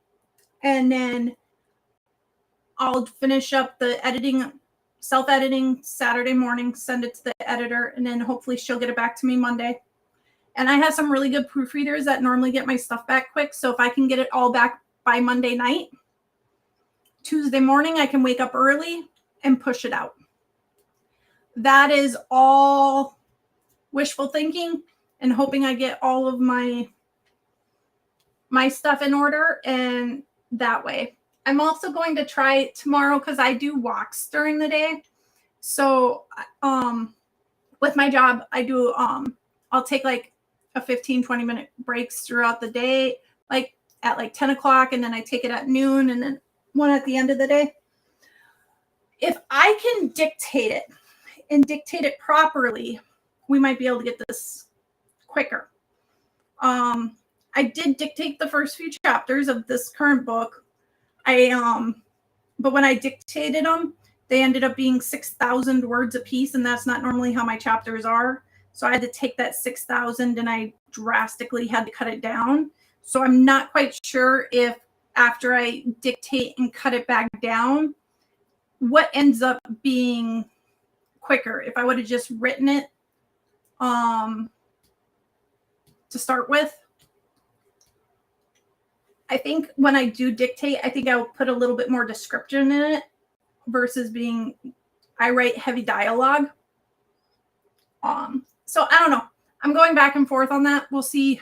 And then I'll finish up the editing, self-editing Saturday morning, send it to the editor, and then hopefully she'll get it back to me Monday. And I have some really good proofreaders that normally get my stuff back quick. So if I can get it all back by Monday night, Tuesday morning, I can wake up early and push it out. That is all wishful thinking and hoping I get all of my stuff in order, and that way. I'm also going to try tomorrow because I do walks during the day. So with my job, I do I'll take like a 15-20 minute breaks throughout the day, like at like 10 o'clock, and then I take it at noon, and then one at the end of the day. If I can dictate it and dictate it properly, we might be able to get this quicker. I did dictate the first few chapters of this current book. But when I dictated them, they ended up being 6,000 words a piece, and that's not normally how my chapters are. So I had to take that 6,000 and I drastically had to cut it down. So I'm not quite sure if after I dictate and cut it back down, what ends up being quicker. If I would have just written it to start with. I think when I do dictate, I think I'll put a little bit more description in it versus being, I write heavy dialogue. So I don't know. I'm going back and forth on that. We'll see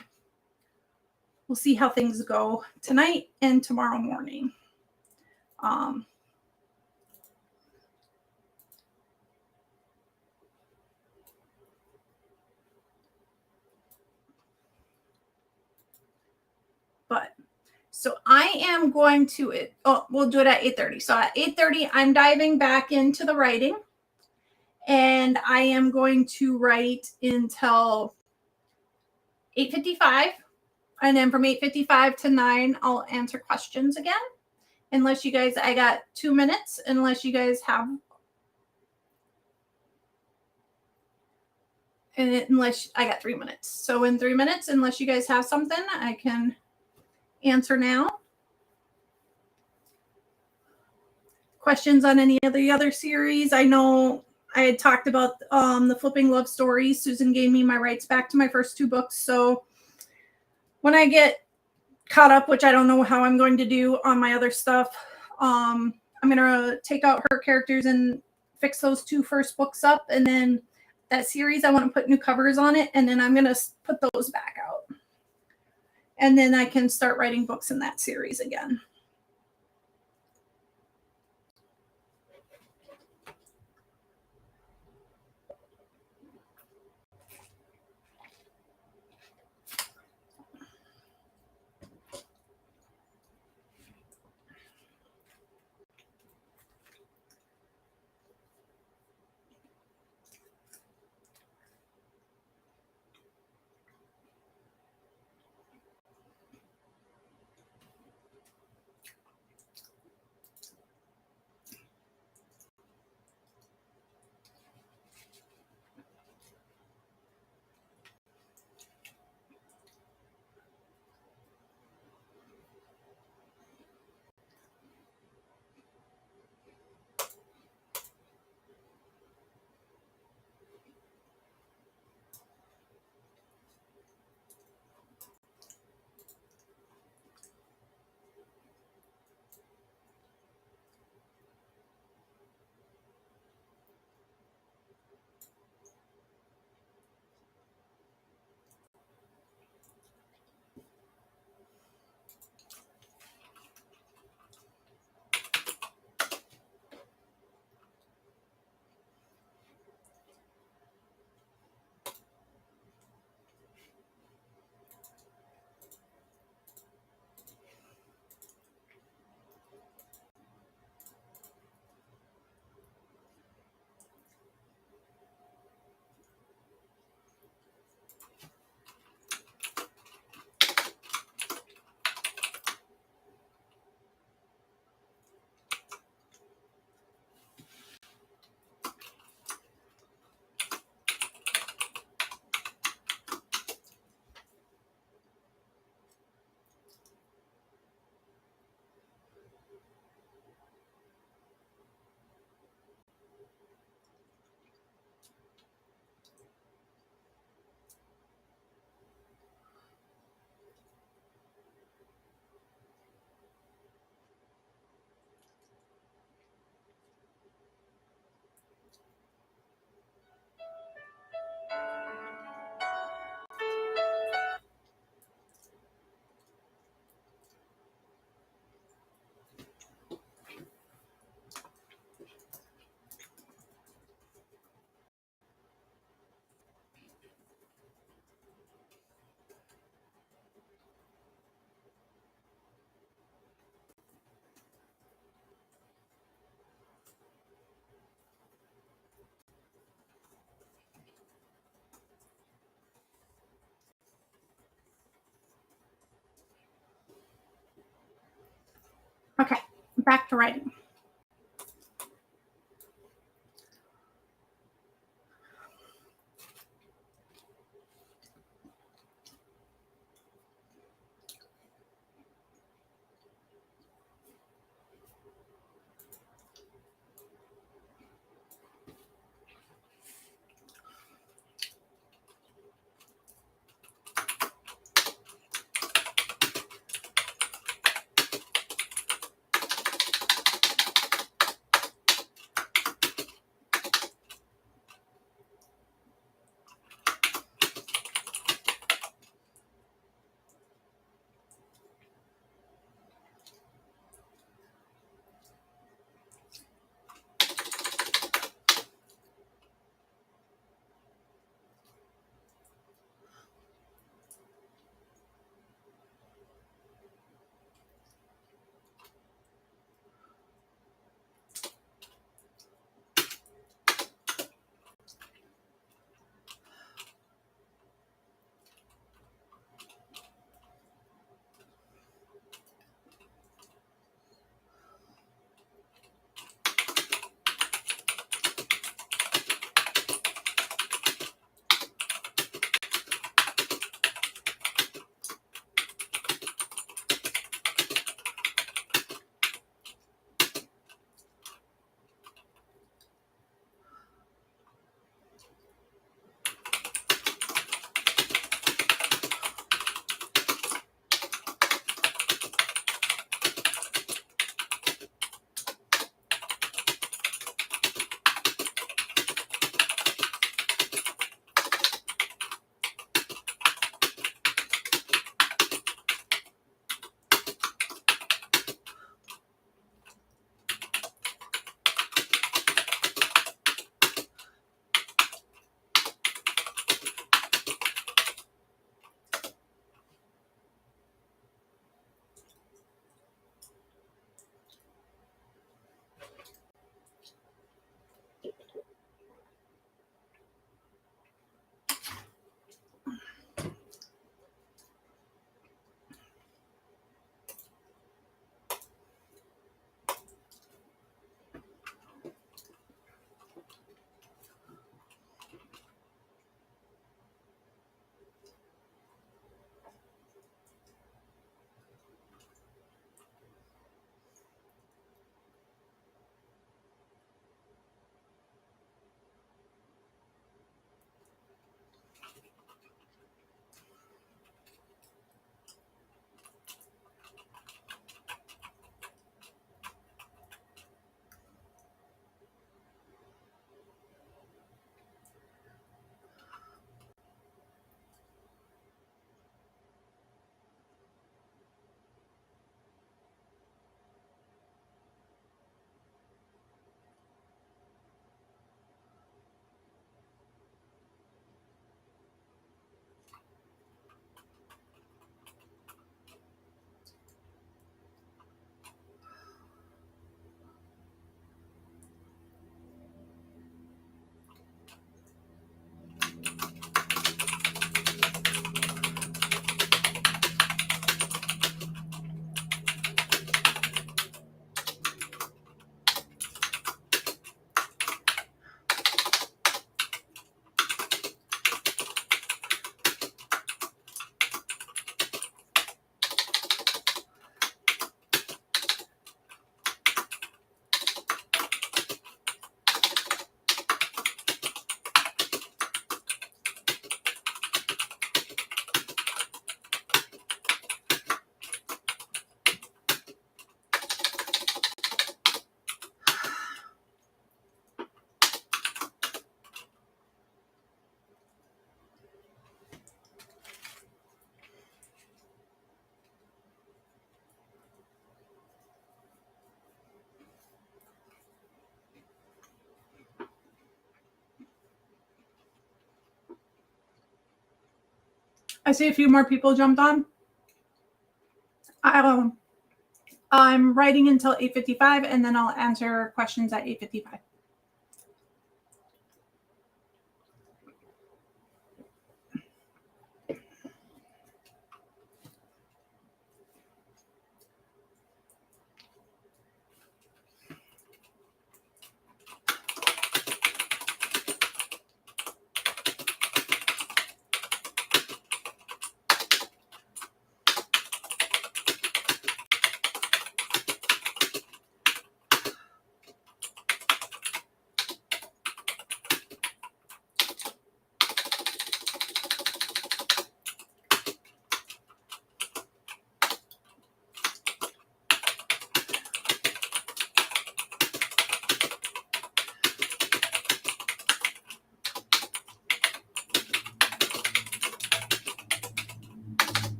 how things go tonight and tomorrow morning. But so I am going to it. Oh, we'll do it at 8:30. So at 8:30, I'm diving back into the writing, and I am going to write until 8:55, and then from 8:55 to 9, I'll answer questions again. Unless you guys, I got 2 minutes. Unless you guys have, unless I got 3 minutes. So in 3 minutes, unless you guys have something, I can answer now. Questions on any of the other series? I know I had talked about the Flipping Love Stories. Susan gave me my rights back to my first 2 books. So when I get caught up, which I don't know how I'm going to do on my other stuff, I'm going to take out her characters and fix those 2 first books up. And then that series, I want to put new covers on it. And then I'm going to put those back out. And then I can start writing books in that series again. back to writing. I see a few more people jumped on. I'm writing until 8:55, and then I'll answer questions at 8:55.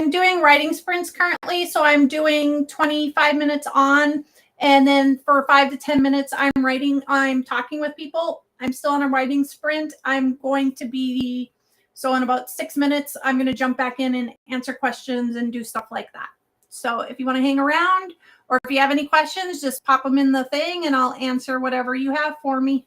I'm doing writing sprints currently. So I'm doing 25 minutes on, and then for 5 to 10 minutes, I'm talking with people. I'm still on a writing sprint. I'm going to be, so in about 6 minutes, I'm going to jump back in and answer questions and do stuff like that. So if you want to hang around, or if you have any questions, just pop them in the thing and I'll answer whatever you have for me.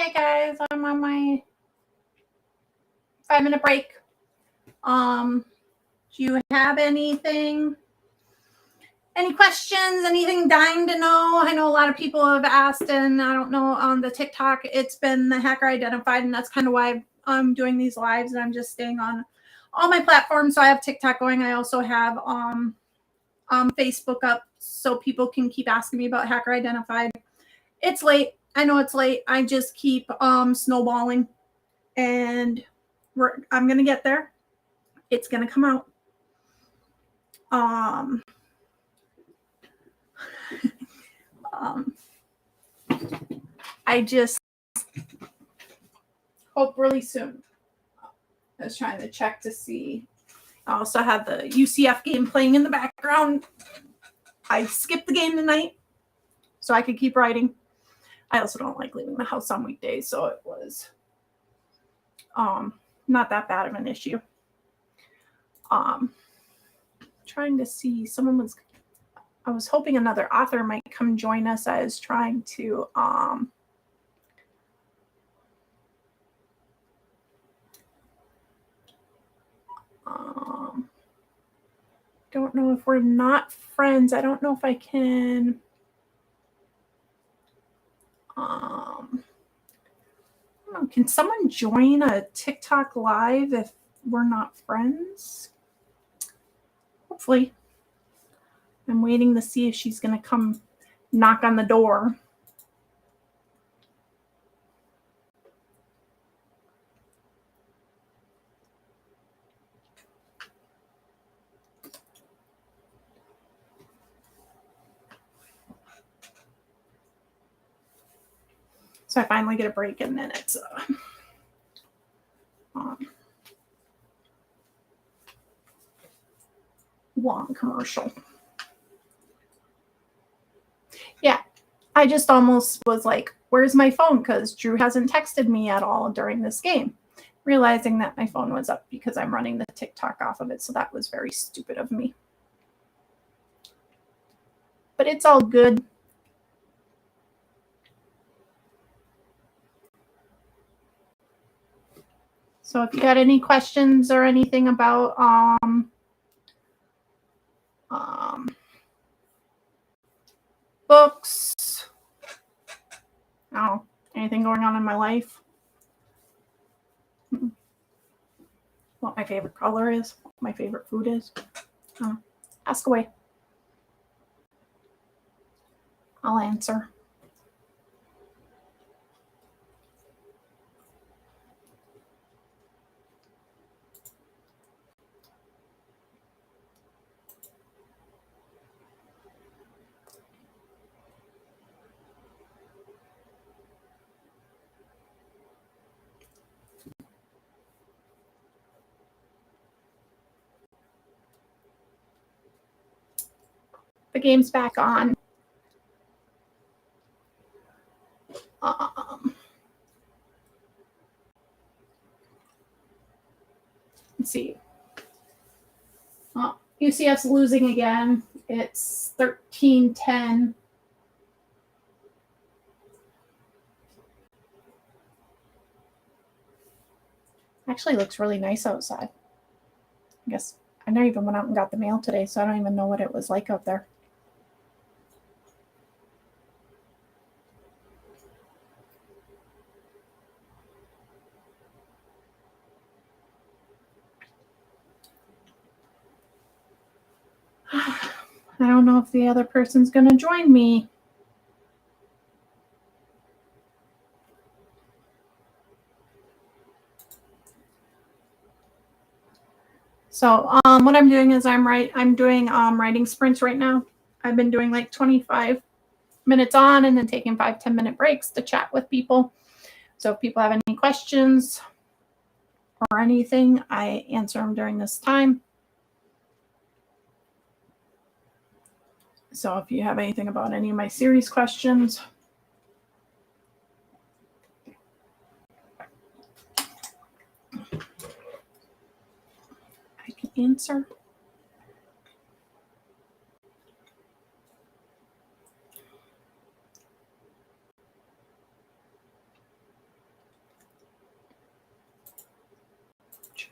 Okay, guys, I'm on my 5-minute break. Do you have anything? Any questions? Anything dying to know? I know a lot of people have asked, and I don't know on the TikTok. It's been the hacker identified, and that's kind of why I'm doing these lives. And I'm just staying on all my platforms. So I have TikTok going. I also have Facebook up, so people can keep asking me about hacker identified. It's late. I know it's late. I just keep snowballing, and I'm gonna get there. It's gonna come out. I just hope really soon. I was trying to check to see. I also have the UCF game playing in the background. I skipped the game tonight so I could keep writing. I also don't like leaving the house on weekdays, so it was not that bad of an issue. Trying to see, I was hoping another author might come join us. I was trying to don't know if we're not friends. I don't know if I can can someone join a TikTok live if we're not friends? Hopefully. I'm waiting to see if she's going to come knock on the door. So I finally get a break, and then it's long commercial. Yeah, I just almost was like, where's my phone? Because Drew hasn't texted me at all during this game. Realizing that my phone was up because I'm running the TikTok off of it. So that was very stupid of me. But it's all good. So if you got any questions or anything about books, anything going on in my life, what my favorite color is, what my favorite food is, ask away. I'll answer. The game's back on. Let's see. UCF's losing again. It's 13-10. Actually looks really nice outside. I guess I never even went out and got the mail today, so I don't even know what it was like out there. I don't know if the other person's going to join me. So what I'm doing is I'm doing writing sprints right now. I've been doing like 25 minutes on and then taking 5-10 minute breaks to chat with people. So if people have any questions or anything, I answer them during this time. So if you have anything about any of my series questions, I can answer.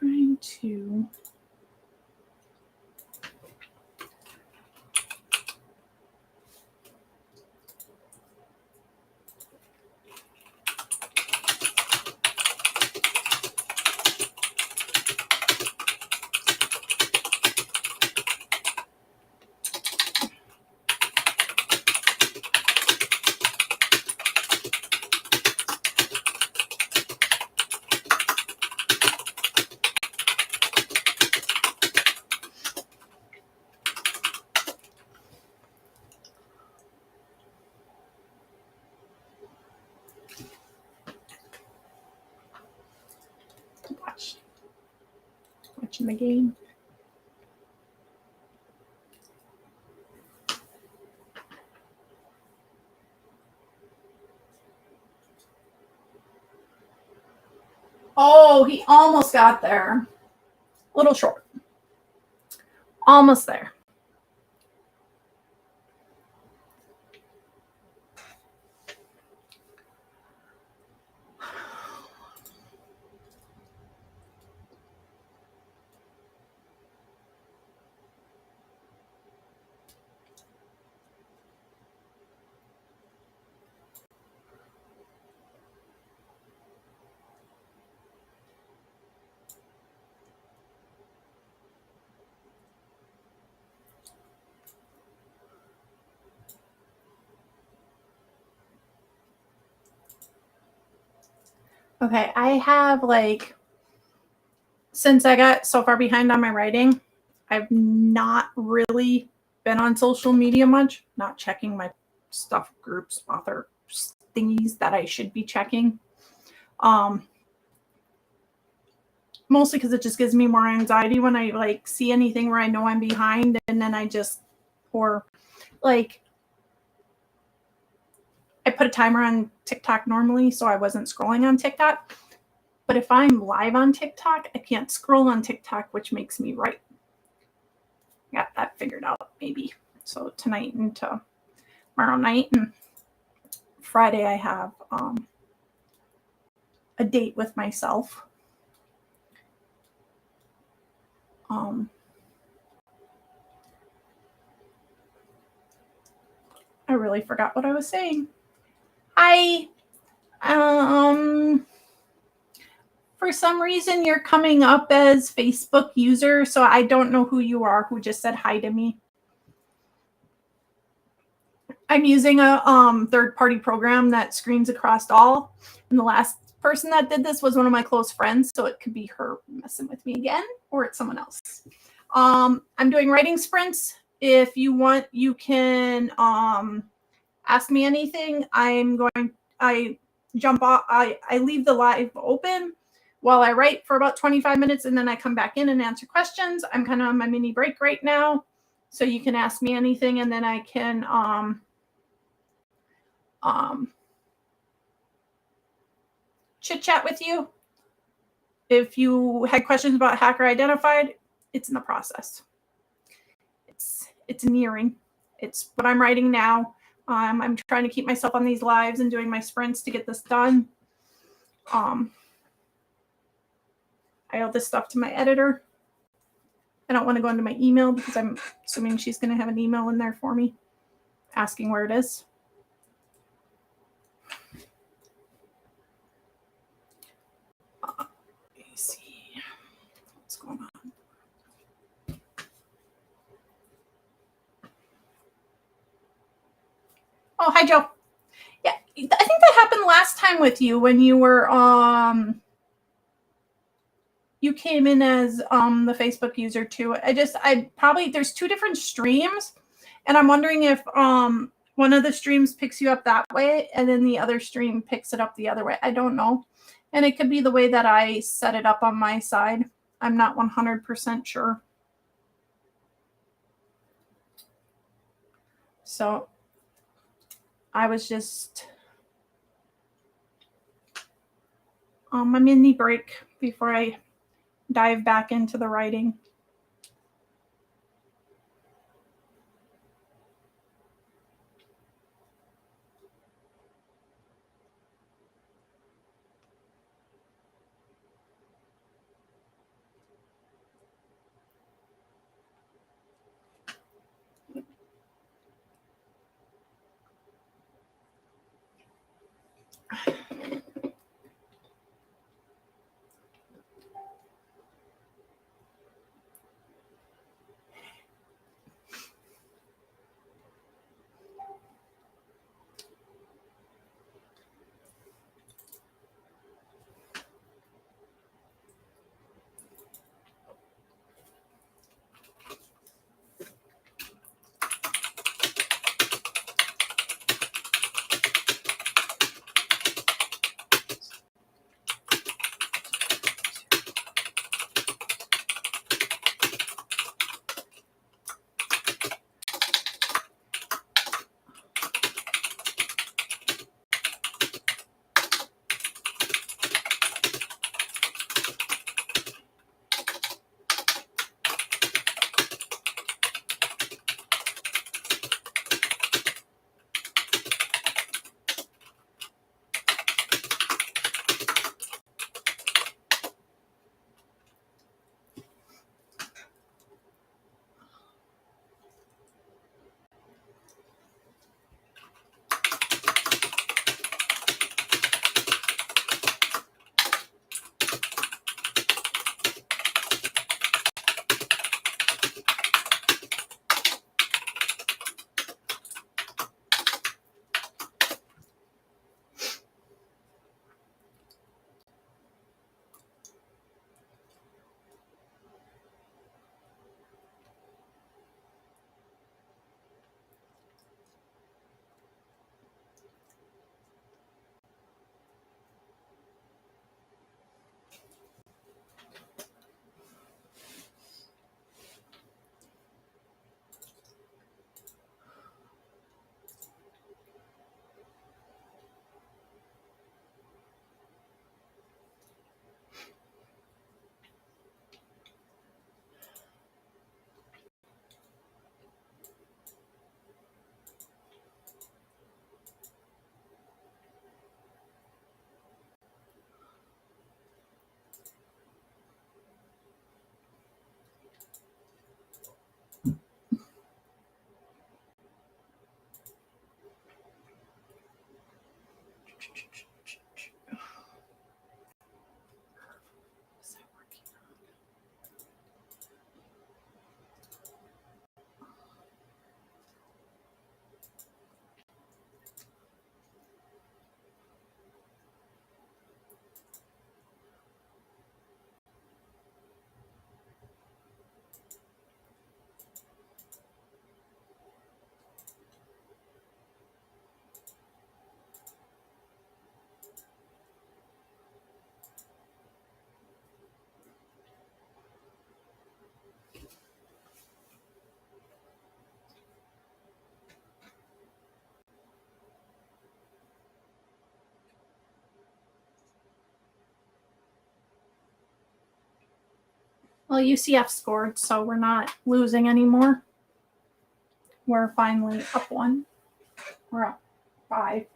trying to. Watching the game. Oh, he almost got there. A little short. Almost there. Okay, I have since I got so far behind on my writing, I've not really been on social media much, not checking my stuff groups, author thingies that I should be checking. Mostly because it just gives me more anxiety when I see anything where I know I'm behind, and then I put a timer on TikTok normally, so I wasn't scrolling on TikTok. But if I'm live on TikTok, I can't scroll on TikTok, which makes me write. Got that figured out maybe. So tonight and tomorrow night and Friday, I have a date with myself. I really forgot what I was saying. For some reason, you're coming up as Facebook user, so I don't know who you are who just said hi to me. I'm using a third-party program that screens across all, and the last person that did this was one of my close friends, so it could be her messing with me again, or it's someone else. I'm doing writing sprints. If you want, you can ask me anything. I jump off. I leave the live open while I write for about 25 minutes, and then I come back in and answer questions. I'm kind of on my mini break right now, so you can ask me anything, and then I can chit chat with you. If you had questions about Hacker Identified, it's in the process. It's nearing. It's what I'm writing now. I'm trying to keep myself on these lives and doing my sprints to get this done. I owe this stuff to my editor. I don't want to go into my email because I'm assuming she's going to have an email in there for me asking where it is. Let me see what's going on. Oh, hi, Joe. Yeah, I think that happened last time with you when you were you came in as the Facebook user too. There's two different streams, and I'm wondering if one of the streams picks you up that way and then the other stream picks it up the other way. I don't know. And it could be the way that I set it up on my side. I'm not 100% sure. So I was just on my mini break before I dive back into the writing. Well, UCF scored, so we're not losing anymore. We're finally up 1. We're up 5.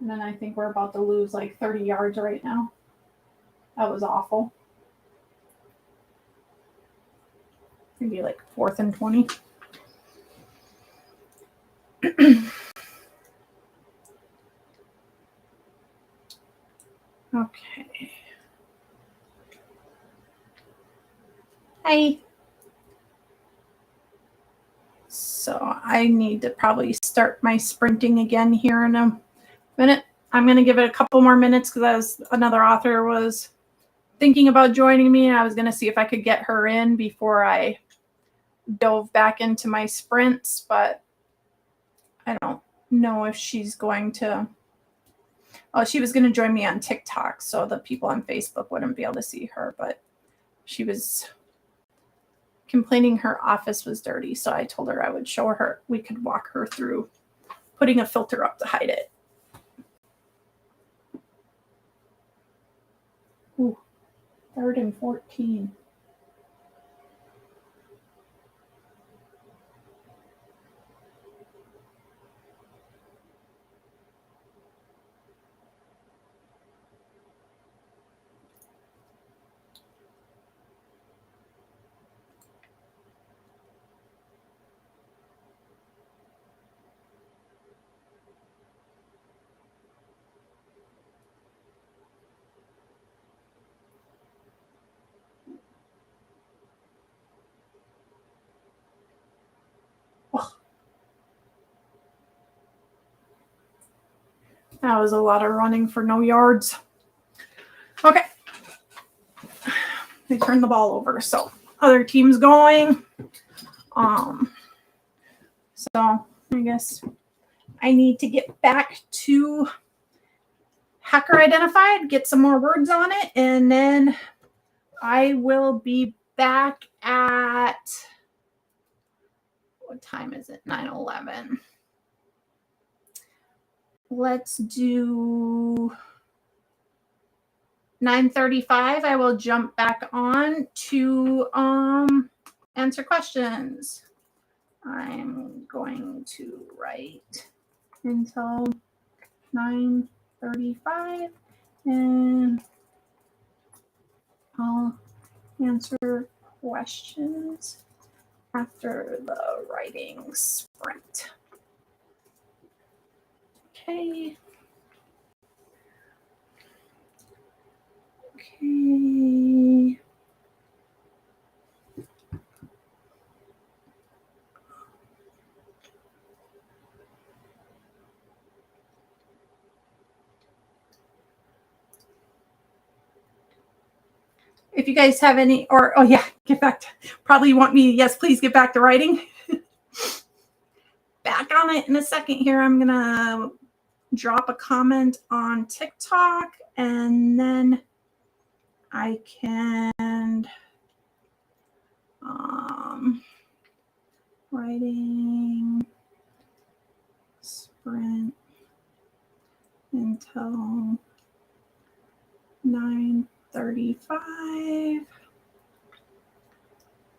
And then I think we're about to lose like 30 yards right now. That was awful. Maybe like 4th and 20. Okay. Hi. So I need to probably start my sprinting again here in a minute. I'm going to give it a couple more minutes because another author was thinking about joining me. I was going to see if I could get her in before I dove back into my sprints, but I don't know if she's going to. Oh, she was going to join me on TikTok, so the people on Facebook wouldn't be able to see her, but she was complaining her office was dirty, so I told her I would show her. We could walk her through putting a filter up to hide it. Ooh, 3rd and 14. That was a lot of running for no yards. Okay. They turned the ball over, so other team's going. So I guess I need to get back to Hacker Identified, get some more words on it, and then I will be back at, what time is it? 9:11. Let's do 9:35. I will jump back on to answer questions. I'm going to write until 9:35 and I'll answer questions after the writing sprint. Okay. Okay. If you guys have any, or, oh yeah, get back to, probably want me, yes, please get back to writing. Back on it in a second here. I'm going to drop a comment on TikTok and then I can, writing sprint until 9:35.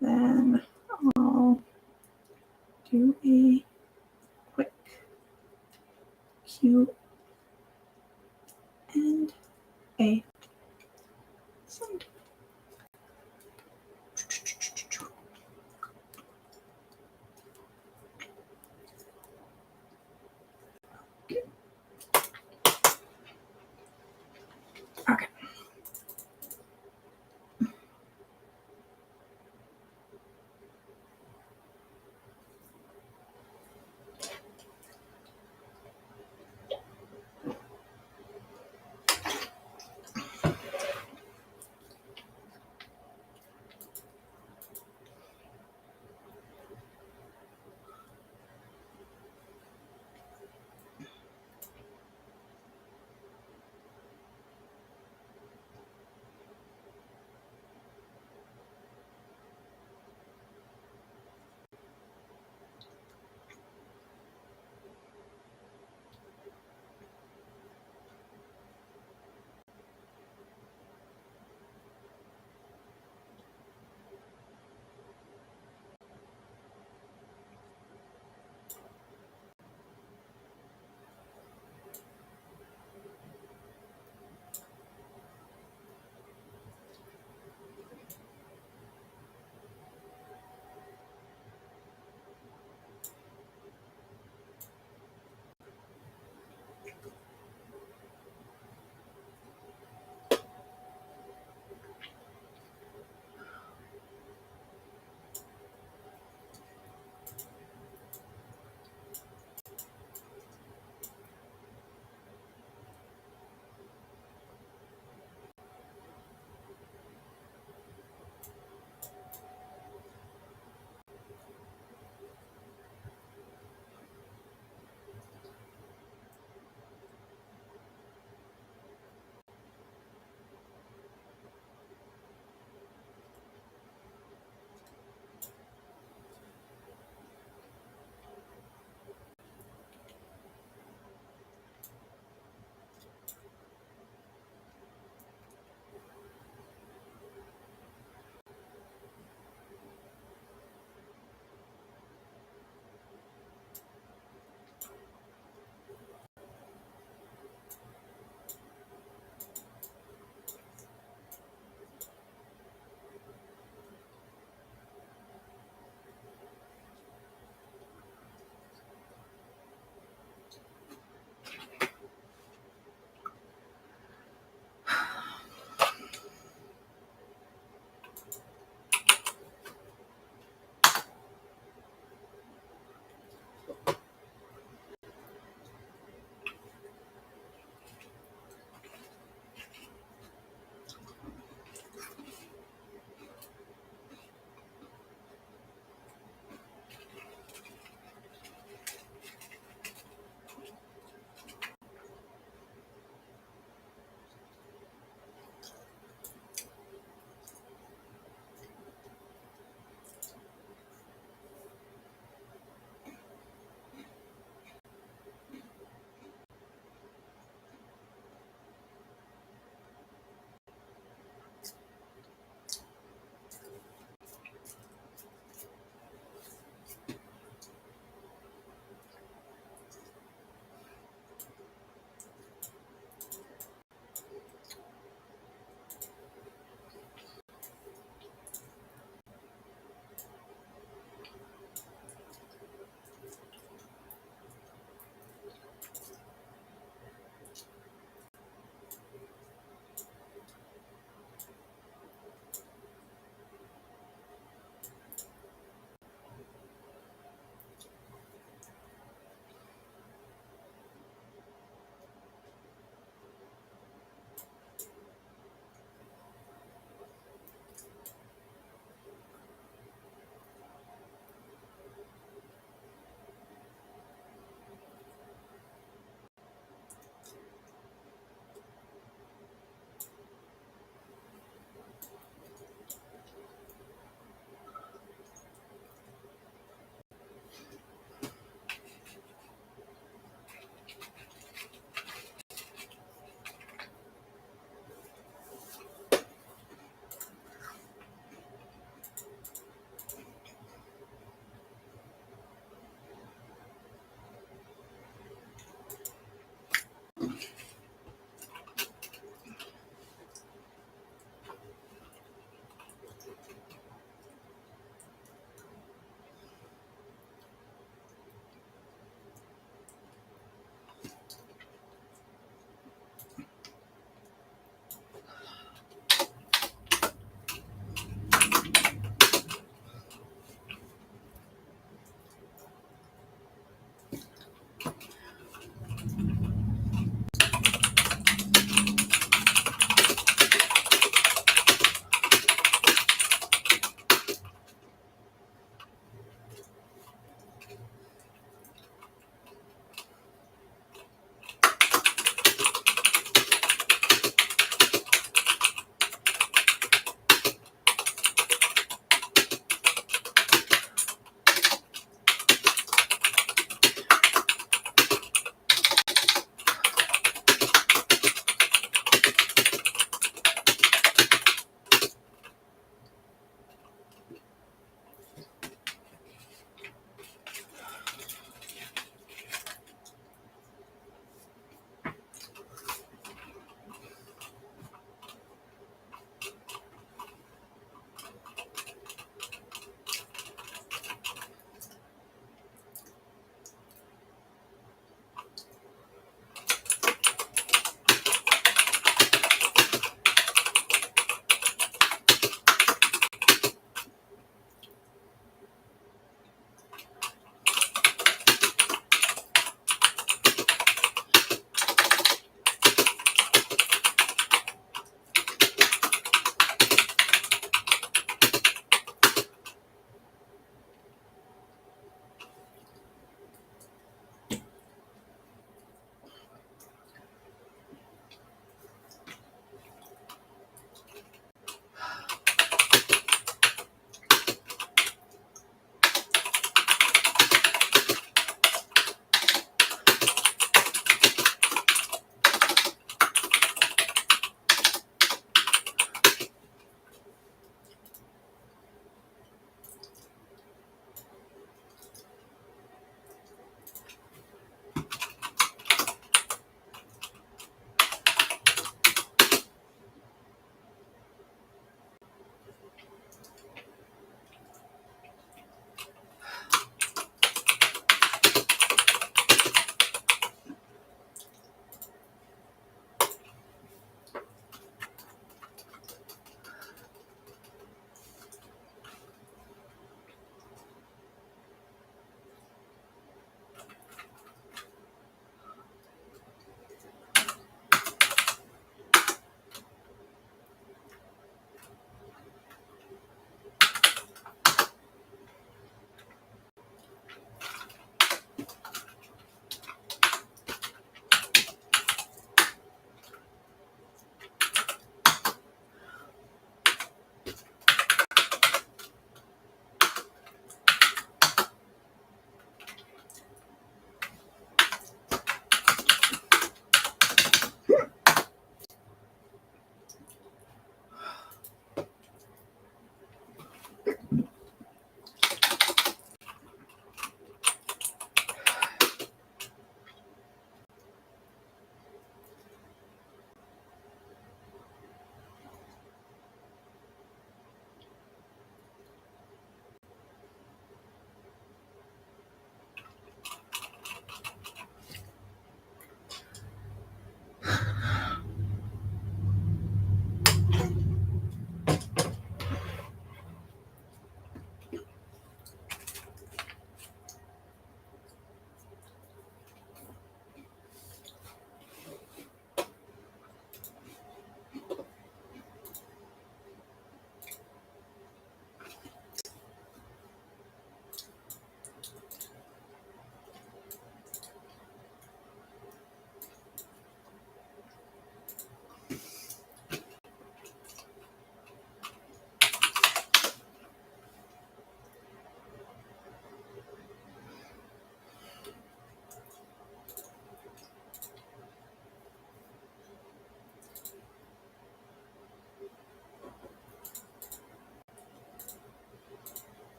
Then I'll do a quick Q and A. Send. Okay.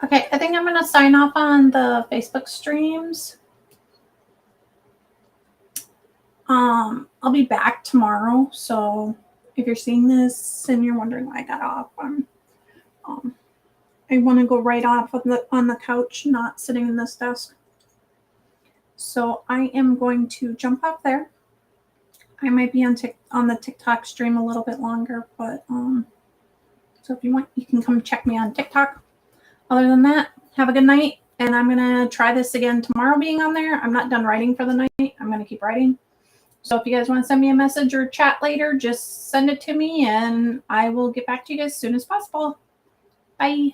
Okay, I think I'm going to sign off on the Facebook streams. I'll be back tomorrow, so if you're seeing this and you're wondering why I got off, I want to go right off on the couch, not sitting in this desk. So I am going to jump off there. I might be on the TikTok stream a little bit longer, but so if you want, you can come check me on TikTok. Other than that, have a good night, and I'm gonna try this again tomorrow being on there. I'm not done writing for the night. I'm gonna keep writing. So if you guys want to send me a message or chat later, just send it to me and I will get back to you guys as soon as possible. Bye.